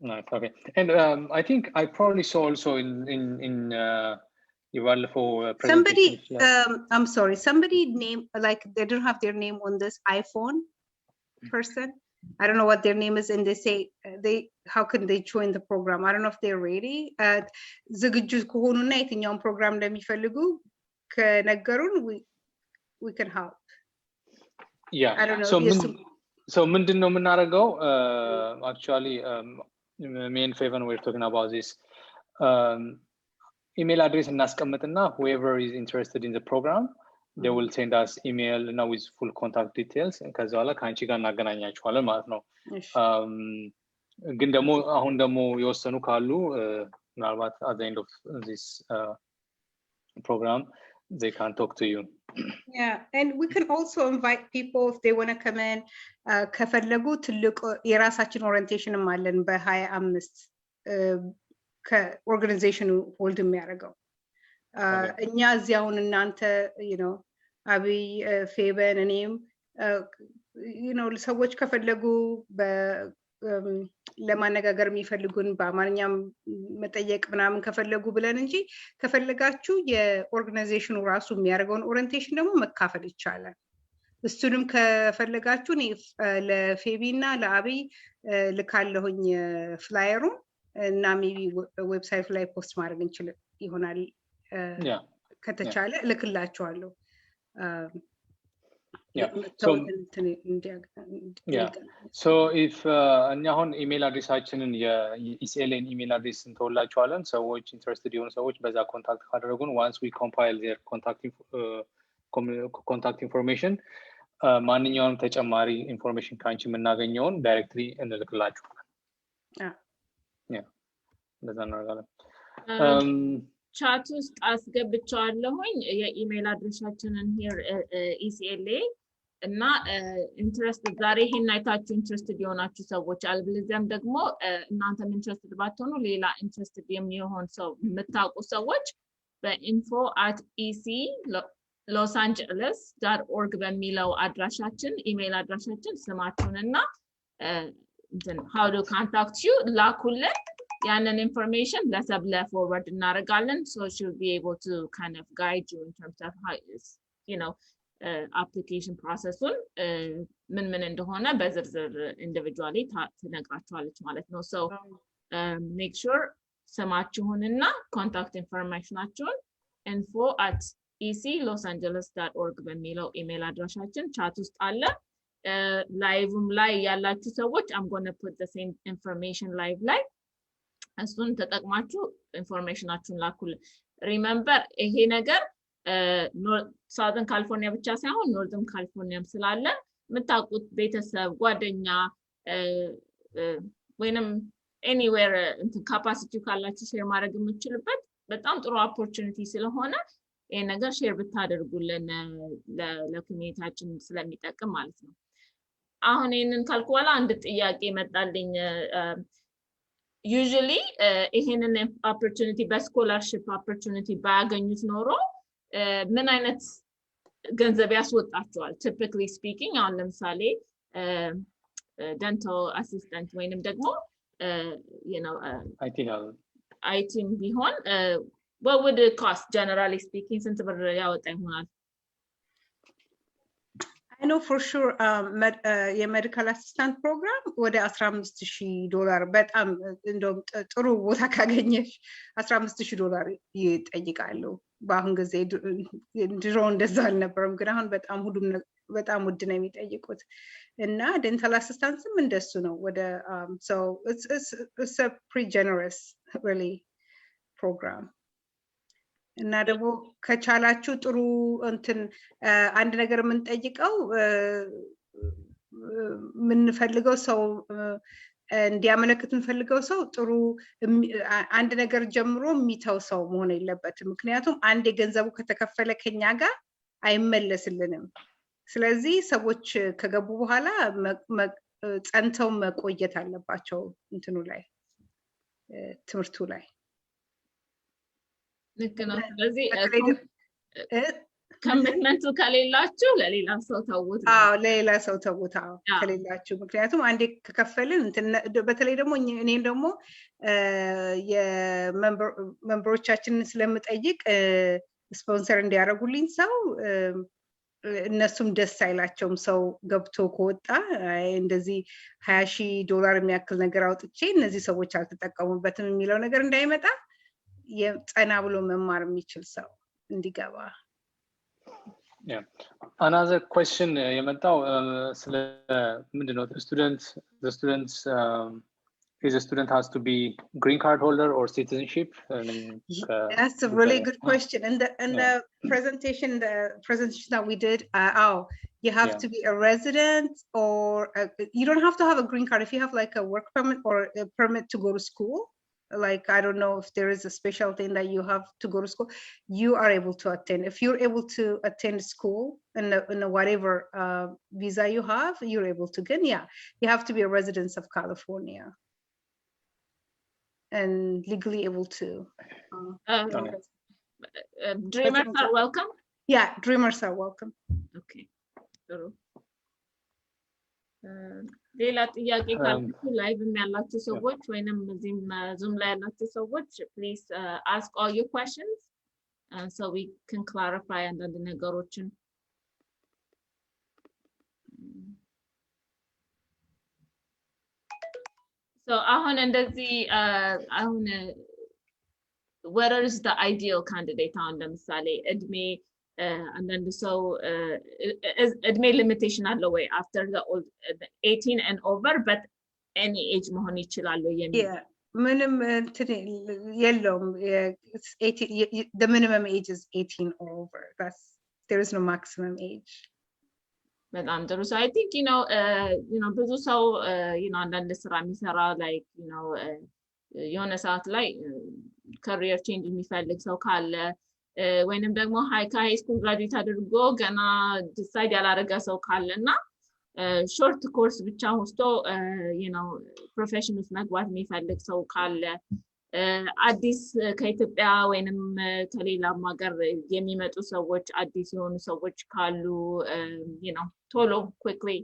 Nice. Okay, and I think I probably saw also in for somebody. I'm sorry. Somebody name like they don't have their name on this iPhone person. I don't know what their name is, and they say how can they join the program? I don't know if they're ready. ዝግጁ ከሆኑና የትኛውን ፕሮግራም እንደሚፈልጉ ከነገሩን we can help. Yeah. I don't know. So ምንድነው የምናደርገው? Actually, me and Favan were talking about this. Email address እናስቀምጥና whoever is interested in the program, they will send us email now with full contact details ከዛ በኋላ ከአንቺ ጋር እናገናኛቸዋለን ማለት ነው። ግን ደግሞ አሁን ደግሞ የወሰኑ ካሉ ምናልባት at the end of this program they can talk to you. Yeah, and we can also invite people if they want to come in. ከፈለጉ ትልቅ የራሳችን ኦሪየንቴሽንም አለን በ25 ከኦርጋናይዜሽኑ ሆልድ የሚያደርገው እኛ እዚህ አሁን እናንተ አብይ ፌበን እኔም ሰዎች ከፈለጉ ለማነጋገር የሚፈልጉን በአማርኛም መጠየቅ ምናምን ከፈለጉ ብለን እንጂ ከፈለጋችሁ የኦርጋናይዜሽኑ ራሱ የሚያደርገውን ኦሪየንቴሽን ደግሞ መካፈል ይቻላል። እሱንም ከፈለጋችሁ ለፌቢ እና ለአብይ ልካለሁኝ ፍላየሩ እና ሜቢ ዌብሳይት ላይ ፖስት ማድረግ እንችል ይሆናል ከተቻለ ልክላችኋለሁ። So if እኛ አሁን ኢሜል አድሬሳችንን የኢሲኤልኤ ኢሜል አድሬስ እንተውላችኋለን። ሰዎች ኢንትረስትድ የሆኑ ሰዎች በዛ ኮንታክት ካደረጉን once we compile their contact information ማንኛውንም ተጨማሪ ኢንፎርሜሽን ካንቺ የምናገኘውን ዳይሬክትሊ እንልክላችኋለን። እንደዛ እናደርጋለን። ቻት ውስጥ አስገብቻለሁኝ የኢሜል አድሬሳችንን ሂር ECLA እና ኢንትረስትድ ዛሬ ይሄን አይታችሁ ኢንትረስትድ የሆናችሁ ሰዎች አልብለዚያም ደግሞ እናንተም ኢንትረስትድ ባትሆኑ ሌላ ኢንትረስትድ የሚሆን ሰው የምታውቁ ሰዎች beinfo@eclosangeles.org በሚለው አድራሻችን ኢሜል አድራሻችን ስማችሁንና how to contact you ላኩልን። ያንን ኢንፎርሜሽን ለሰብለ ፎርወርድ እናደርጋለን so she'll be able to kind of guide you in terms of how is application process-ን ምን እንደሆነ በዝርዝር individually ትነግራችኋለች ማለት ነው። so make sure ስማችሁንና contact information-አችሁን info@eclosangeles.org በሚለው ኢሜል አድራሻችን ቻት ውስጥ አለ። ላይቭም ላይ ያላችሁ ሰዎች I'm going to put the same information live ላይ እሱን ተጠቅማችሁ ኢንፎርሜሽናችሁን ላኩልን። ሪሜምበር ይሄ ነገር ሳውዘርን ካሊፎርኒያ ብቻ ሳይሆን ኖርዘርን ካሊፎርኒያም ስላለ የምታውቁት ቤተሰብ ጓደኛ ወይንም ኤኒዌር ካፓሲቲው ካላችሁ ሼር ማድረግ የምትችሉበት በጣም ጥሩ ኦፖርቹኒቲ ስለሆነ ይሄ ነገር ሼር ብታደርጉልን ለኮሚኒቲያችን ስለሚጠቅም ማለት ነው። አሁን ይሄንን ካልኩ በኋላ አንድ ጥያቄ መጣልኝ። usually ይሄንን opportunity በስኮላርሺፕ opportunity ባያገኙት ኖሮ ምን አይነት ገንዘብ ያስወጣቸዋል? typically speaking አሁን ለምሳሌ dental assistant ወይንም ደግሞ IT ቢሆን what would it cost generally speaking ስንት ብር ያወጣ ይሆናል? I know for sure የሜዲካል አሲስታንት ፕሮግራም ወደ $15,000 በጣም እንደውም ጥሩ ቦታ ካገኘሽ $15,000 ይጠይቃሉ። በአሁን ጊዜ ድሮ እንደዛ አልነበረም፣ ግን አሁን በጣም ሁሉም በጣም ውድ ነው የሚጠይቁት እና ዴንታል አሲስታንትም እንደሱ ነው። ወደ so it's a pretty generous really program. እና ደግሞ ከቻላችሁ ጥሩ እንትን አንድ ነገር የምንጠይቀው የምንፈልገው ሰው እንዲያመለክት የምንፈልገው ሰው ጥሩ አንድ ነገር ጀምሮ የሚተው ሰው መሆን የለበትም። ምክንያቱም አንድ የገንዘቡ ከተከፈለ ከኛ ጋር አይመለስልንም። ስለዚህ ሰዎች ከገቡ በኋላ ጸንተው መቆየት አለባቸው እንትኑ ላይ ትምህርቱ ላይ። ልክ ነው። ስለዚህ ኮሚትመንቱ ከሌላችሁ ለሌላ ሰው ተውት። አዎ ለሌላ ሰው ተውት። አዎ ከሌላችሁ፣ ምክንያቱም አንዴ ከከፈልን በተለይ ደግሞ እኔም ደግሞ የመምበሮቻችንን ስለምጠይቅ ስፖንሰር እንዲያደርጉልኝ ሰው እነሱም ደስ አይላቸውም። ሰው ገብቶ ከወጣ እንደዚህ $20,000 የሚያክል ነገር አውጥቼ እነዚህ ሰዎች አልተጠቀሙበትም የሚለው ነገር እንዳይመጣ የጸና ብሎ መማር የሚችል ሰው እንዲገባ። Another question የመጣው ስለ ምንድነው the students is a student has to be green card holder or citizenship? That's a really good question. And the presentation that we did, you have to be a resident, or you don't have to have a green card if you have like a work permit or a permit to go to school. Like, I don't know if there is a special thing that you have to go to school, you are able to attend. If you're able to attend school in whatever visa you have, you're able to get, you have to be a resident of California and legally able to. Dreamers are welcome? Yeah, dreamers are welcome. Okay. ሌላ ጥያቄ ካላችሁ ላይቭ ያላችሁ ሰዎች ወይንም እዚህም ዙም ላይ ያላችሁ ሰዎች ፕሊዝ ask all your questions so we can clarify አንዳንድ ነገሮችን። So አሁን እንደዚህ አሁን where is the ideal candidate? አሁን ለምሳሌ እድሜ አንዳንድ ሰው እድሜ ሊሚቴሽን አለው ወይ after the 18 and over but any age መሆን ይችላል የሚል? ምንም የለውም። the minimum age is 18 or over. There is no maximum age. በጣም ጥሩ። So I think ብዙ ሰው አንዳንድ ስራ የሚሰራ like የሆነ ሰዓት ላይ career change የሚፈልግ ሰው ካለ ወይንም ደግሞ ሃይ ስኩል ግራጁዌት አድርጎ ገና ዲሳይድ ያላረገ ሰው ካለና ሾርት ኮርስ ብቻ ወስዶ ፕሮፌሽን ውስጥ መግባት የሚፈልግ ሰው ካለ አዲስ ከኢትዮጵያ ወይንም ከሌላም ሀገር የሚመጡ ሰዎች አዲስ የሆኑ ሰዎች ካሉ ቶሎ quickly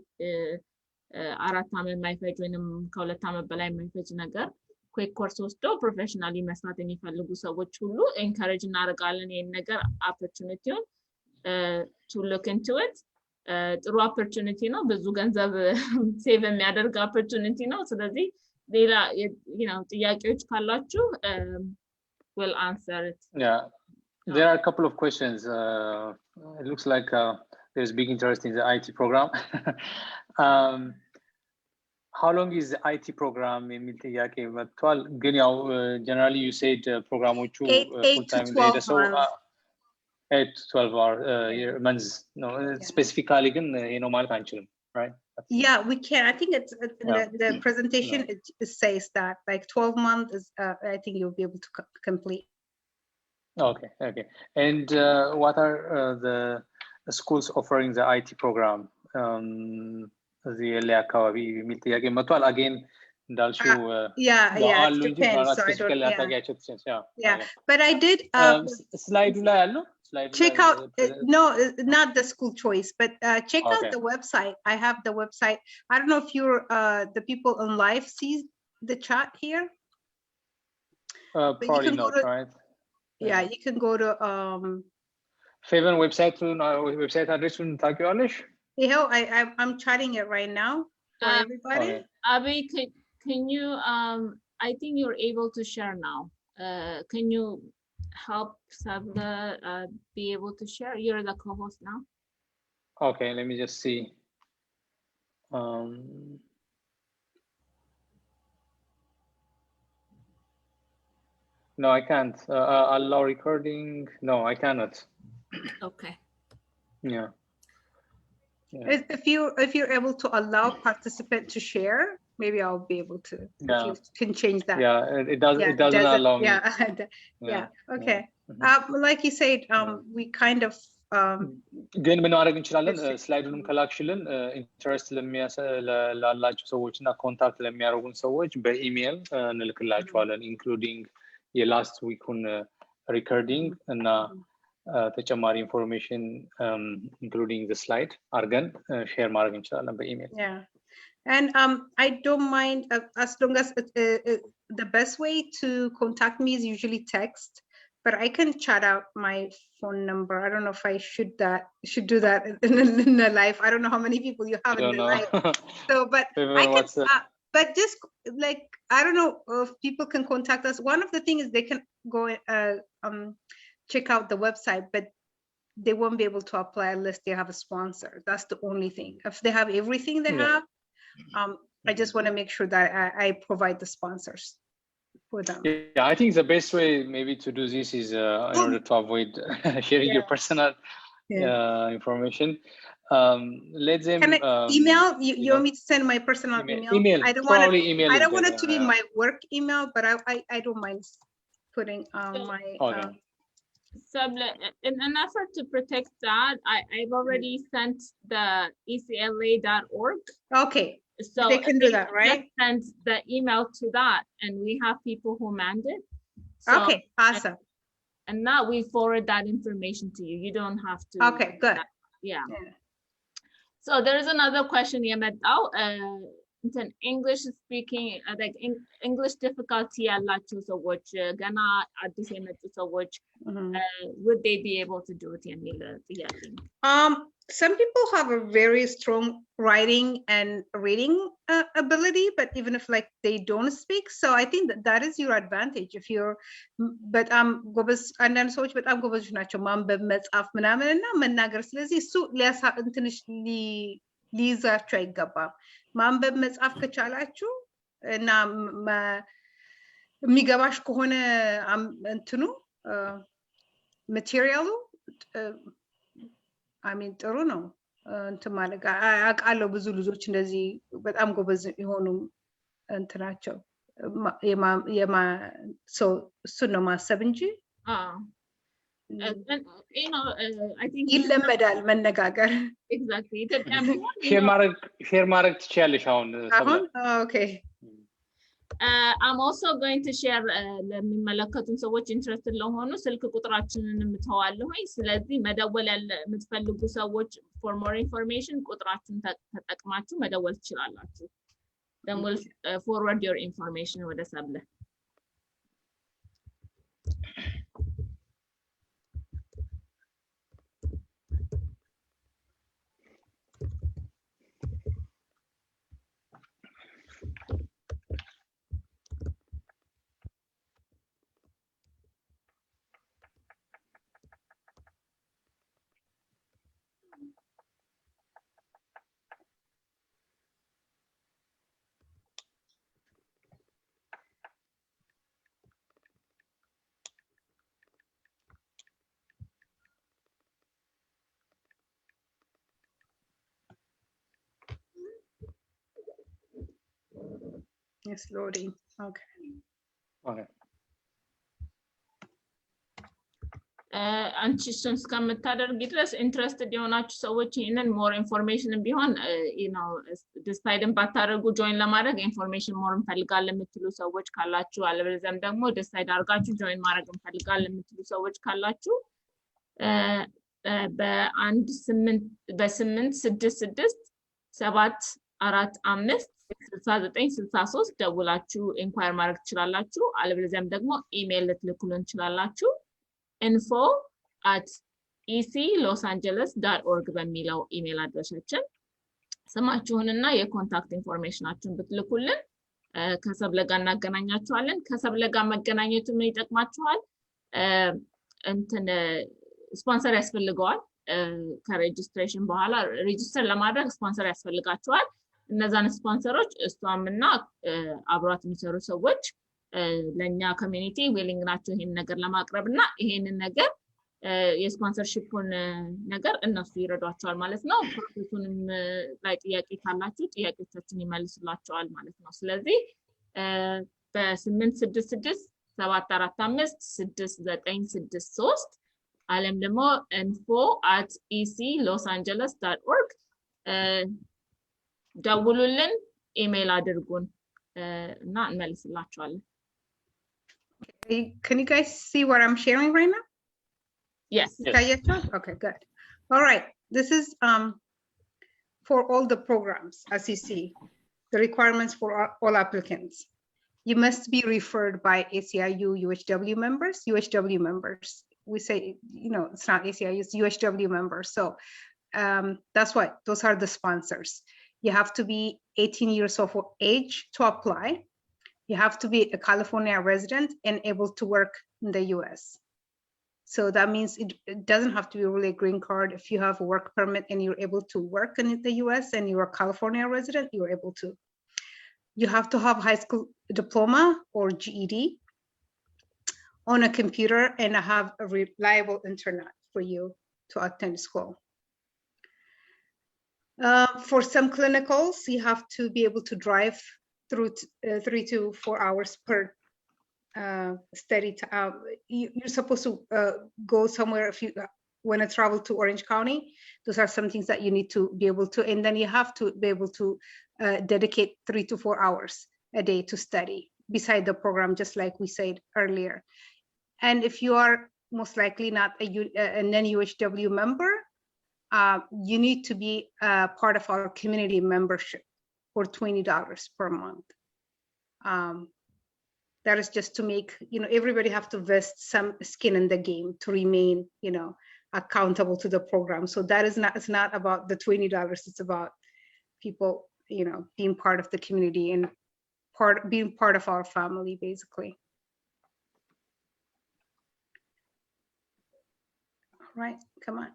4 ዓመት የማይፈጅ ወይንም ከ2 ዓመት በላይ የማይፈጅ ነገር ኩዊክ ኮርስ ወስዶ ፕሮፌሽናሊ መስራት የሚፈልጉ ሰዎች ሁሉ ኤንካሬጅ እናደርጋለን ይሄን ነገር ኦፖርቹኒቲውን to look into it። ጥሩ ኦፖርቹኒቲ ነው፣ ብዙ ገንዘብ ሴቭ የሚያደርግ ኦፖርቹኒቲ ነው። ስለዚህ ሌላ ጥያቄዎች ካላችሁ we'll answer it. There are a couple of questions. It looks like there's big interest in the IT program. How long is the IT program የሚል ጥያቄ መጥቷል። ግን ያው generally you said ፕሮግራሞቹ full time እንደሄደ ሰው 8 to 12 months ነው። Specifically ግን ነው ማለት አንችልም, right? Yeah, we can. I think it's the presentation it says that like 12 months is I think you'll be able to complete. Okay. And what are the schools offering the IT program? እዚህ ላይ አካባቢ የሚል ጥያቄ መጥቷል። again እንዳልሽው it depends. But I did ስላይዱ ላይ አለው check out no, not the school choice, but check out the website. I have the website. I don't know if you're the people on live see the chat here. Probably not, right? Yeah, you can go to Faven website address ታውቂዋለሽ? I'm chatting it right now for everybody. Abhi, can you I think you're able to share now. Can you help Sabla be able to share? You're the co-host now. Okay, let me just see. No, I can't. Allow recording. No, I cannot. Okay. Yeah. If you're able to allow participant to share, maybe I'll be able to. Yeah. If you can change that. Yeah, it doesn't allow me. Yeah. Okay. Like you said, we kind of ግን ምን ማድረግ እንችላለን? ስላይዱንም ከላክሽልን ኢንተረስት ላላቸው ሰዎች እና ኮንታክት ለሚያደርጉን ሰዎች በኢሜል እንልክላቸዋለን ኢንክሉዲንግ የላስት ዊኩን ሪከርዲንግ እና ተጨማሪ ኢንፎርሜሽን ኢንክሉዲንግ ዘ ስላይድ አድርገን ሼር ማድረግ እንችላለን በኢሜል። And I don't mind as long as the best way to contact me is usually text, but I can chat out my phone number. I don't know if I should do that in the live. I don't know how many people you have in the live. So, but I can, but just like, I don't know if people can contact us. One of the things is they can go check out the website, but they won't be able to apply unless they have a sponsor. That's the only thing. If they have everything they have, I just want to make sure that I provide the sponsors for them. Yeah, I think the best way maybe to do this is in order to avoid sharing your personal information. Let them email. You want me to send my personal email? I don't want it. I don't want it to be my work email, but I don't mind putting my. So in an effort to protect that, I've already sent the ECLA.org. Okay. So they can do that, right? Just send the email to that, and we have people who manned it. So, okay, awesome. And now we forward that information to you. You don't have to. Okay, good. Yeah. So there is another question here, it's an English speaking, like English difficulty ያላቸው ሰዎች ገና አዲስ የመጡ ሰዎች would they be able to do it የሚል ጥያቄ ነው። Some people have a very strong writing and reading ability, but even if like they don't speak, so I think that is your advantage if you're, but ጎበዝ አንዳንድ ሰዎች በጣም ጎበዞች ናቸው ማንበብ መጻፍ ምናምን እና መናገር ስለዚህ እሱ ትንሽ ሊይዛችሁ አይገባም። ማንበብ መጻፍ ከቻላችሁ እና የሚገባሽ ከሆነ እንትኑ ማቴሪያሉ ጥሩ ነው። እንትን ማለት አውቃለሁ ብዙ ልጆች እንደዚህ በጣም ጎበዝ የሆኑ እንትናቸው እሱን ነው ማሰብ እንጂ I think ይለመዳል መነጋገር። Exactly. ሼር ማድረግ ትችያለሽ አሁን። Okay. I'm also going to share ለሚመለከቱን ሰዎች ኢንትረስትድ ለሆኑ ስልክ ቁጥራችንን እምተዋለሁኝ። ስለዚህ መደወል የምትፈልጉ ሰዎች for more information ቁጥራችሁን ተጠቅማችሁ መደወል ትችላላችሁ። Then we'll forward your information ወደ ሰብለ። It's loading. Okay. አንቺ እሱን እስከምታደርጊ ድረስ ኢንትረስትድ የሆናችሁ ሰዎች ይህንን ሞር ኢንፎርሜሽን ቢሆን ዲሳይድን ባታደርጉ ጆይን ለማድረግ ኢንፎርሜሽን ሞር እንፈልጋለን የምትሉ ሰዎች ካላችሁ፣ አለበለዚያም ደግሞ ዲሳይድ አድርጋችሁ ጆይን ማድረግ እንፈልጋለን የምትሉ ሰዎች ካላችሁ በ1-866-745-6963 ደውላችሁ ኢንኳየር ማድረግ ትችላላችሁ። አለበለዚያም ደግሞ ኢሜል ልትልኩልን ትችላላችሁ። info@eclosangeles.org በሚለው ኢሜል አድራሻችን ስማችሁንና የኮንታክት ኢንፎርሜሽናችሁን ብትልኩልን ከሰብለ ጋር እናገናኛችኋለን። ከሰብለ ጋር መገናኘቱ ምን ይጠቅማችኋል? እንትን ስፖንሰር ያስፈልገዋል። ከሬጅስትሬሽን በኋላ ሬጅስተር ለማድረግ ስፖንሰር ያስፈልጋችኋል። እነዛን ስፖንሰሮች እሷምና አብሯት የሚሰሩ ሰዎች ለኛ ኮሚኒቲ ዊሊንግ ናቸው ይሄን ነገር ለማቅረብና ይሄንን ነገር የስፖንሰርሺፑን ነገር እነሱ ይረዷቸዋል ማለት ነው። ፕሮሰሱንም ላይ ጥያቄ ካላችሁ ጥያቄዎቻችሁን ይመልሱላቸዋል ማለት ነው። ስለዚህ በ866 745 6963 አለም ደግሞ info@eclosangeles.org ደውሉልን፣ ኢሜል አድርጉን እና እንመልስላችኋለን። Can you guys see what I'm sharing right now? Yes. Okay, good. All right. This is for all the programs, as you see, the requirements for all applicants. You must be referred by SEIU UHW members. We say, you know, it's not SEIU, it's UHW members. So that's why those are the sponsors. You have to be 18 years of age to apply. You have to be a California resident and able to work in the US. So that means it doesn't have to be really a green card. If you have a work permit and you're able to work in the US and you're a California resident, you're able to. You have to have high school diploma or GED on a computer and have a reliable internet for you to attend school. For some clinicals, you have to be able to drive through 3 to 4 hours per study. You're supposed to go somewhere if you want to travel to Orange County. Those are some things that you need to be able to, and then you have to be able to dedicate 3 to 4 hours a day to study beside the program, just like we said earlier. And if you are most likely not a non-UHW member, you need to be part of our community membership for $20 per month. That is just to make, you know, everybody have to vest some skin in the game to remain, you know, accountable to the program. So that is not, it's not about the $20, it's about people, you know, being part of the community and being part of our family, basically. All right, come on.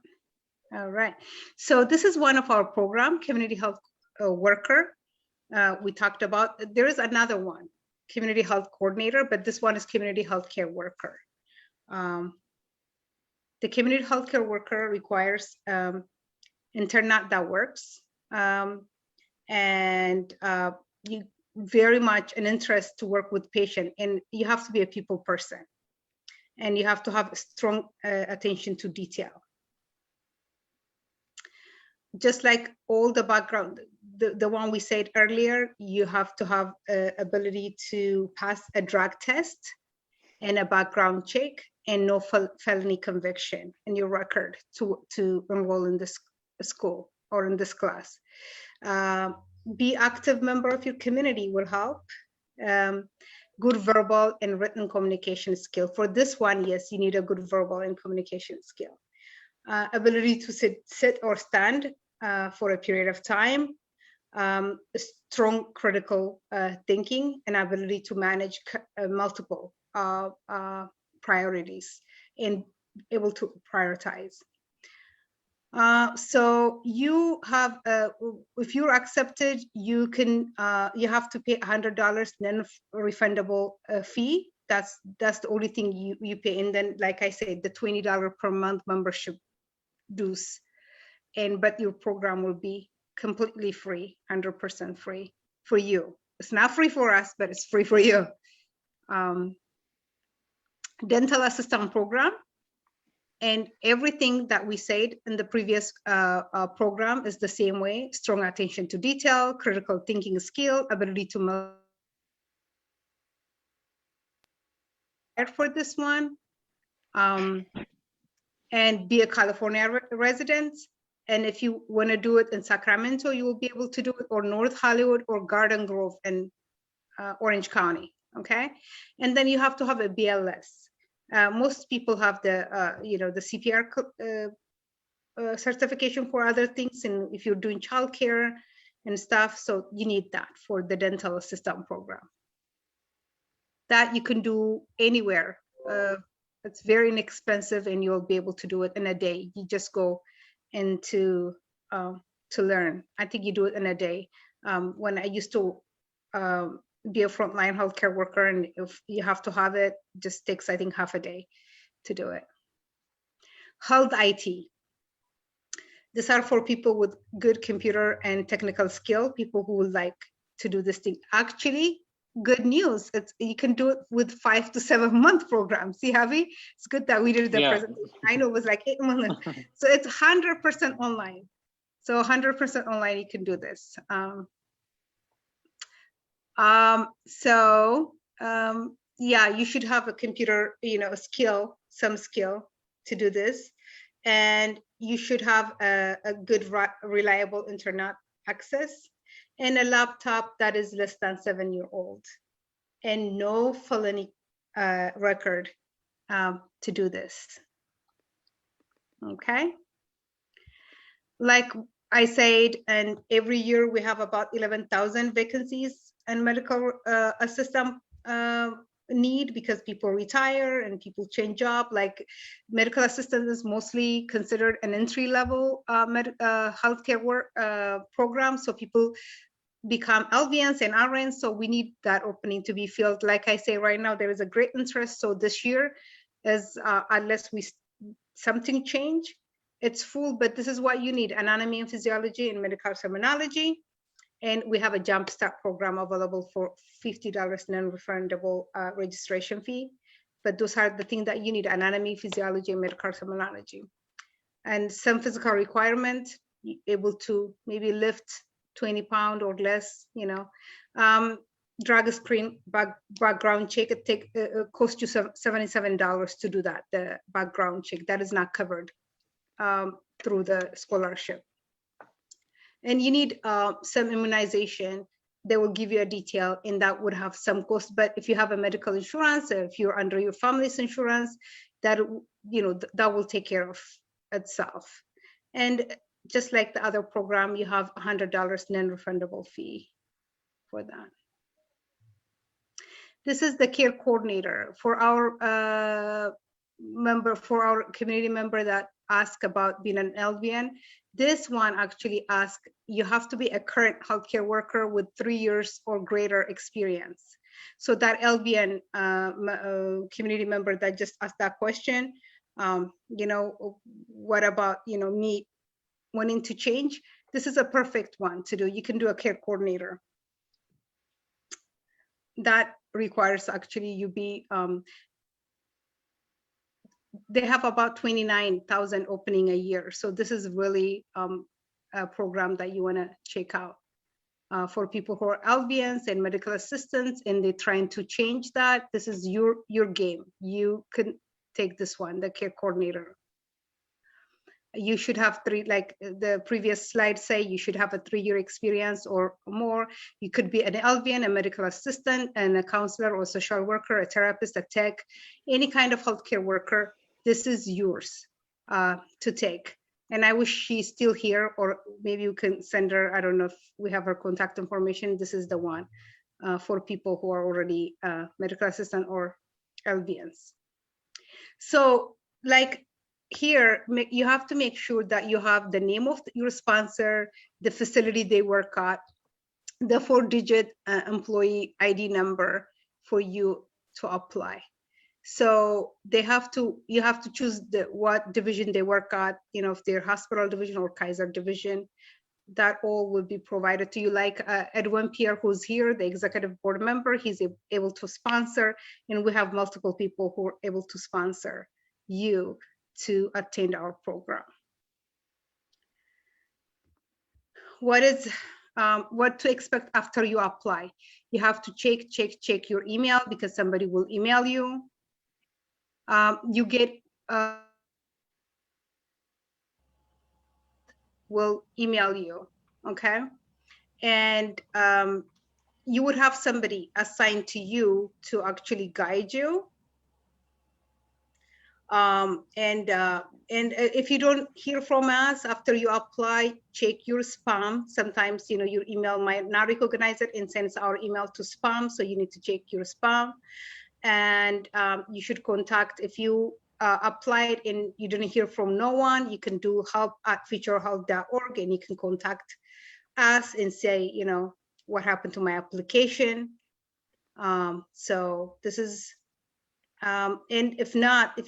All right, so this is one of our program, community health worker. We talked about, there is another one, community health coordinator, but this one is community healthcare worker. The community healthcare worker requires internet that works, and you very much an interest to work with patient, and you have to be a people person, and you have to have strong attention to detail. Just like all the background, the one we said earlier, you have to have ability to pass a drug test and a background check and no felony conviction in your record to enroll in this school or in this class. Be active member of your community will help. Good verbal and written communication skill. For this one, yes, you need a good verbal and communication skill. Ability to sit or stand for a period of time, strong critical thinking, and ability to manage multiple priorities and able to prioritize. So you have, if you're accepted, you can, you have to pay $100 then refundable fee. That's the only thing you pay. And then, like I said, the $20 per month membership dues. But your program will be completely free, 100% free for you. It's not free for us, but it's free for you. Dental assistant program, and everything that we said in the previous program is the same way. Strong attention to detail, critical thinking skill, ability to for this one, and be a California resident. And if you want to do it in Sacramento, you will be able to do it, or North Hollywood or Garden Grove in Orange County, okay? And then you have to have a BLS. Most people have the, you know, the CPR certification for other things, and if you're doing childcare and stuff, so you need that for the dental assistant program. That you can do anywhere. It's very inexpensive, and you'll be able to do it in a day. You just go and to learn. I think you do it in a day. When I used to be a frontline healthcare worker, and if you have to have it, just takes, I think, half a day to do it. Health IT. These are for people with good computer and technical skill, people who would like to do this thing. Actually, good news, you can do it with 5 to 7 month programs. See, Javi? It's good that we did the presentation. I know it was like 8 months. So it's 100% online. So 100% online, you can do this. Yeah, you should have a computer, a skill, some skill to do this. And you should have a good, reliable internet access and a laptop that is less than 7-year-old and no felony record to do this. Okay. Like I said, and every year we have about 11,000 vacancies in medical assistant need, because people retire and people change job. Like medical assistant is mostly considered an entry-level healthcare work program. So people become LVNs and RNs. So we need that opening to be filled. Like I say, right now there is a great interest. So this year, is unless something change, it's full. But this is what you need: anatomy and physiology and medical terminology. And we have a Jumpstart program available for $50 non-refundable registration fee. But those are the things that you need: anatomy, physiology, and medical terminology. And some physical requirement, able to maybe lift 20 pounds or less, drug screen, background check. It costs you $77 to do that, the background check. That is not covered through the scholarship. And you need some immunization. They will give you a detail, and that would have some cost. But if you have a medical insurance, or if you're under your family's insurance, that that will take care of itself. And just like the other program, you have $100 non-refundable fee for that. This is the care coordinator for our community member that asked about being an LVN. This one actually asks, you have to be a current healthcare worker with 3 years or greater experience. So that LVN community member that just asked that question, what about, me wanting to change? This is a perfect one to do. You can do a care coordinator. That requires actually you be, they have about 29,000 opening a year. So this is really a program that you want to check out for people who are LVNs and medical assistants, and they're trying to change that. This is your game. You can take this one, the care coordinator. You should have 3, like the previous slide say, you should have a 3-year experience or more. You could be an LVN, a medical assistant, and a counselor or social worker, a therapist, a tech, any kind of healthcare worker. This is yours to take. And I wish she's still here, or maybe you can send her, I don't know if we have her contact information. This is the one for people who are already medical assistant or LVNs. So like, here, you have to make sure that you have the name of your sponsor, the facility they work at, the 4-digit employee ID number for you to apply. So you have to choose what division they work at, if they're hospital division or Kaiser division. That all will be provided to you. Like Edwin Pierre, who's here, the executive board member, he's able to sponsor, and we have multiple people who are able to sponsor you to attend our program. What to expect after you apply? You have to check your email, because somebody will email you. You get will email you, okay? And you would have somebody assigned to you to actually guide you. And if you don't hear from us after you apply, check your spam. Sometimes, your email might not recognize it and sends our email to spam. So you need to check your spam. And you should contact, if you applied and you didn't hear from no one, you can do help@futurehealth.org, and you can contact us and say, what happened to my application. So this is, and if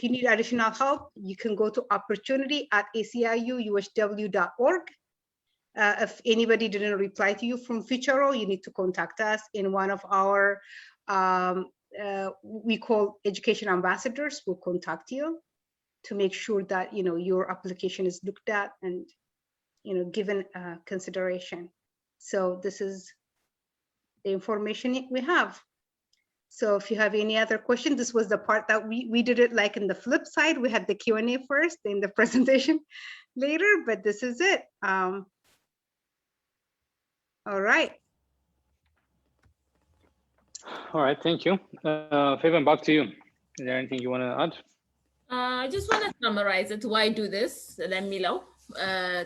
you need additional help, you can go to opportunity@ACIUUSW.org. If anybody didn't reply to you from Futuro, you need to contact us in one of our, we call education ambassadors will contact you to make sure that, your application is looked at and, given consideration. So this is the information we have. So if you have any other question, this was the part that we did it like in the flip side. We had the Q&A first, then the presentation later, but this is it. All right. All right, thank you. Fabian, back to you. Is there anything you want to add? I just want to summarize it. Why do this? ለሚለው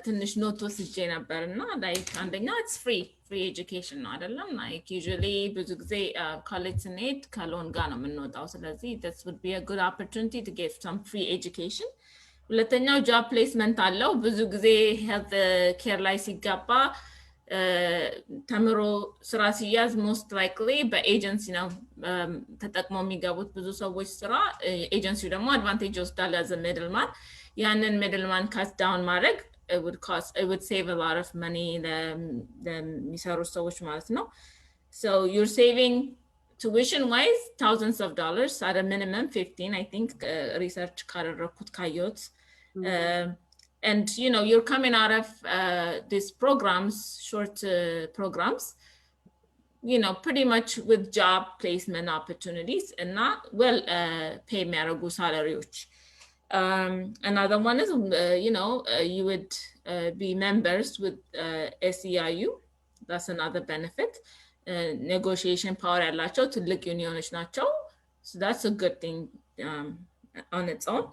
ትንሽ ኖት ወስጄ ነበርና like አንደኛ it's free education ነው አይደለም? like usually ብዙ ጊዜ college ስንሄድ ከሎን ጋር ነው የምንወጣው። ስለዚህ this would be a good opportunity to get some free education. ሁለተኛው job placement አለው። ብዙ ጊዜ health care ላይ ሲገባ ተምሮ ስራ ሲያዝ most likely በኤጀንሲ ነው ተጠቅመው የሚገቡት ብዙ ሰዎች ስራ። ኤጀንሲው ደግሞ advantage ይወስዳል as a middleman። ያንን middleman cut down ማድረግ it would save a lot of money ለሚሰሩ ሰዎች ማለት ነው። So you're saving tuition wise thousands of dollars at a minimum 15 I think research ካደረኩት ካየሁት and you're coming out of these programs, short programs, pretty much with job placement opportunities and not well pay የሚያደርጉ salaries. Another one is you would be members with SEIU. That's another benefit. Negotiation power ያላቸው ትልቅ ዩኒዮኖች ናቸው. So that's a good thing on its own.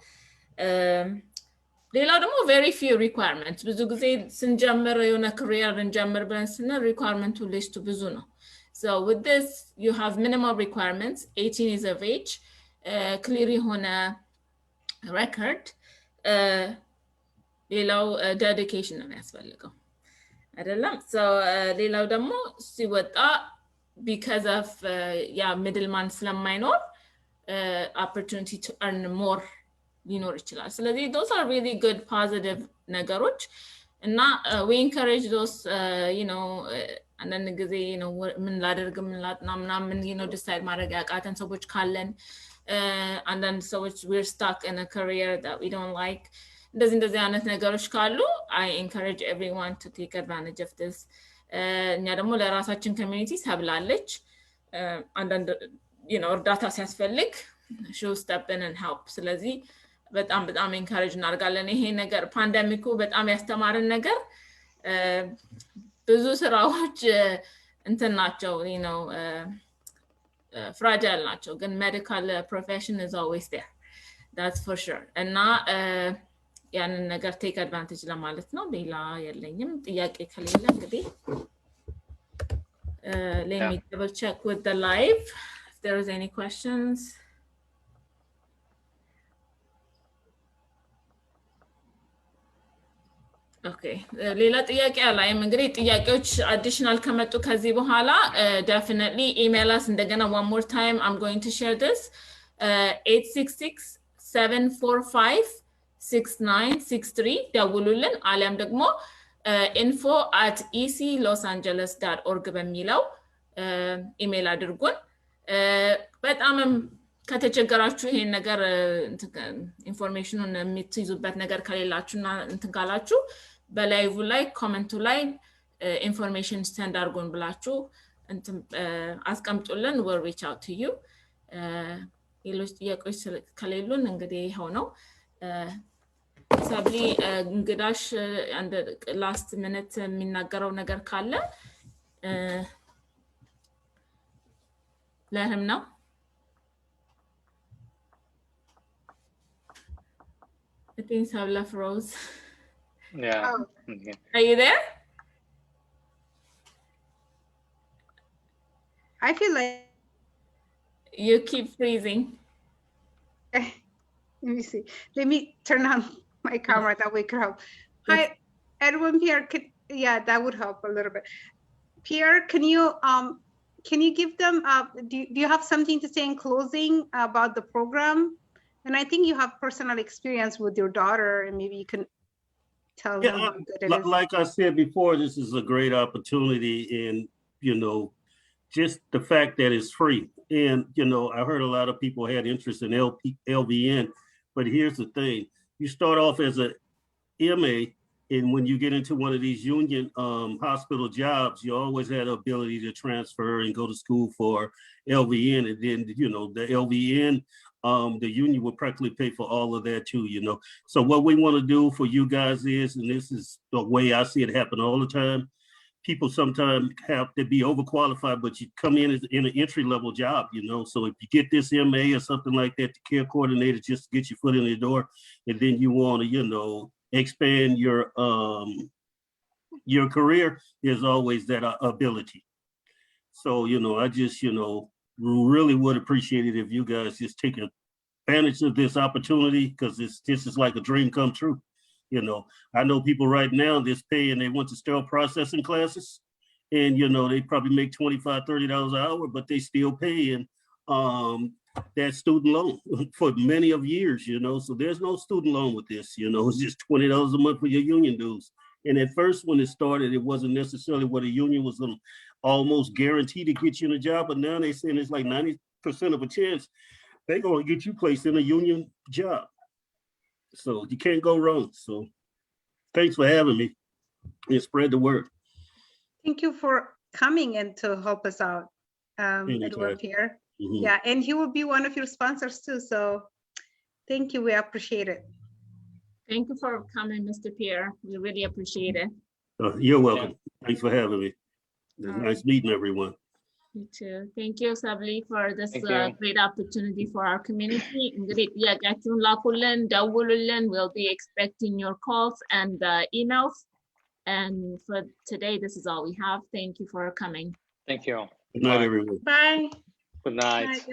ሌላው ደግሞ very few requirements. ብዙ ጊዜ ስንጀምር የሆነ career እንጀምር ብለን ስንል requirement ሊስቱ ብዙ ነው. So with this you have minimal requirements. 18 years of age, clear የሆነ record. ሌላው dedication ነው የሚያስፈልገው አይደለም? So ሌላው ደግሞ ሲወጣ because of middleman ስለማይኖር opportunity to earn more ሊኖር ይችላል። ስለዚህ those are really good positive ነገሮች እና we encourage those አንዳንድ ጊዜ ምን ላደርግ ምን ላጥና ምናምን decide ማድረግ ያቃተን ሰዎች ካለን አንዳንድ ሰዎች we're stuck in a career that we don't like እንደዚህ አይነት ነገሮች ካሉ I encourage everyone to take advantage of this. እኛ ደግሞ ለራሳችን community ሰብላለች አንዳንድ እርዳታ ሲያስፈልግ she'll step in and help. ስለዚህ በጣም encourage እናደርጋለን። ይሄ ነገር ፓንደሚኩ በጣም ያስተማረን ነገር ብዙ ስራዎች እንትን ናቸው fragile ናቸው ግን medical profession is always there. That's for sure. እና ያንን ነገር take advantage ለማለት ነው። ሌላ የለኝም። ጥያቄ ከሌለ እንግዲህ let me double check with the live if there is any questions. Okay, ሌላ ጥያቄ አላይም። እንግዲህ ጥያቄዎች additional ከመጡ ከዚህ በኋላ definitely email us እንደገና one more time. I'm going to share this 866-745-6963 ደውሉልን አሊያም ደግሞ info@eclosangeles.org በሚለው ኢሜል አድርጉን። በጣምም ከተቸገራችሁ ይሄን ነገር ኢንፎርሜሽኑን የምትይዙበት ነገር ከሌላችሁና እንትን ካላችሁ በላይቭ ላይ ኮሜንቱ ላይ ኢንፎርሜሽን ስታንድ አድርጉን ብላችሁ እንትን አስቀምጡልን we'll reach out to you. ሌሎች ጥያቄዎች ከሌሉን እንግዲህ ይሄው ነው። ሳብሊ እንግዳሽ አንድ ላስት ሚኒት የሚናገረው ነገር ካለ ለህም ነው። I think Sabla froze. Yeah. Oh. Okay. Are you there? I feel like You keep freezing. let me see. Let me turn on my camera that way could help. Hi, Edwin, Pierre. Yeah, that would help a little bit. Pierre, can you give them, do you have something to say in closing about the program? And I think you have personal experience with your daughter, and maybe you can tell them how good it is. Like I said before, this is a great opportunity, and you know, just the fact that it's free. And you know, I heard a lot of people had interest in LVN, but here's the thing: you start off as a MA, and when you get into one of these union hospital jobs, you always had the ability to transfer and go to school for LVN, and then you know the LVN. The union will practically pay for all of that too, you know. So what we want to do for you guys is, and this is the way I see it happen all the time, people sometimes have to be overqualified, but you come in as in an entry level job, you know. So if you get this MA or something like that, the care coordinator, just to get your foot in the door, and then you want to, you know, expand your career, there's always that ability. So, you know, I just, you know, really would appreciate it if you guys just take advantage of this opportunity, because this is like a dream come true. You know, I know people right now that's paying, they went to sterile processing classes, and you know, they probably make $25, $30 an hour, but they still paying that student loan for many of years, you know. So there's no student loan with this, you know, it's just $20 a month for your union dues. And at first, when it started, it wasn't necessarily what a union was almost guaranteed to get you in a job, but now they're saying it's like 90% of a chance they're going to get you placed in a union job. So you can't go wrong. So thanks for having me and spread the word. Thank you for coming and to help us out at work here. Mm-hmm. Yeah, and he will be one of your sponsors too. So thank you. We appreciate it. Thank you for coming, Mr. Pierre. We really appreciate it. You're welcome. Yeah. Thanks for having me. It's nice meeting everyone. You too. Thank you, Sabli, for this great opportunity for our community. Great. We'll be expecting your calls and emails. And for today, this is all we have. Thank you for coming. Thank you. Good night, everyone. Bye. Good night.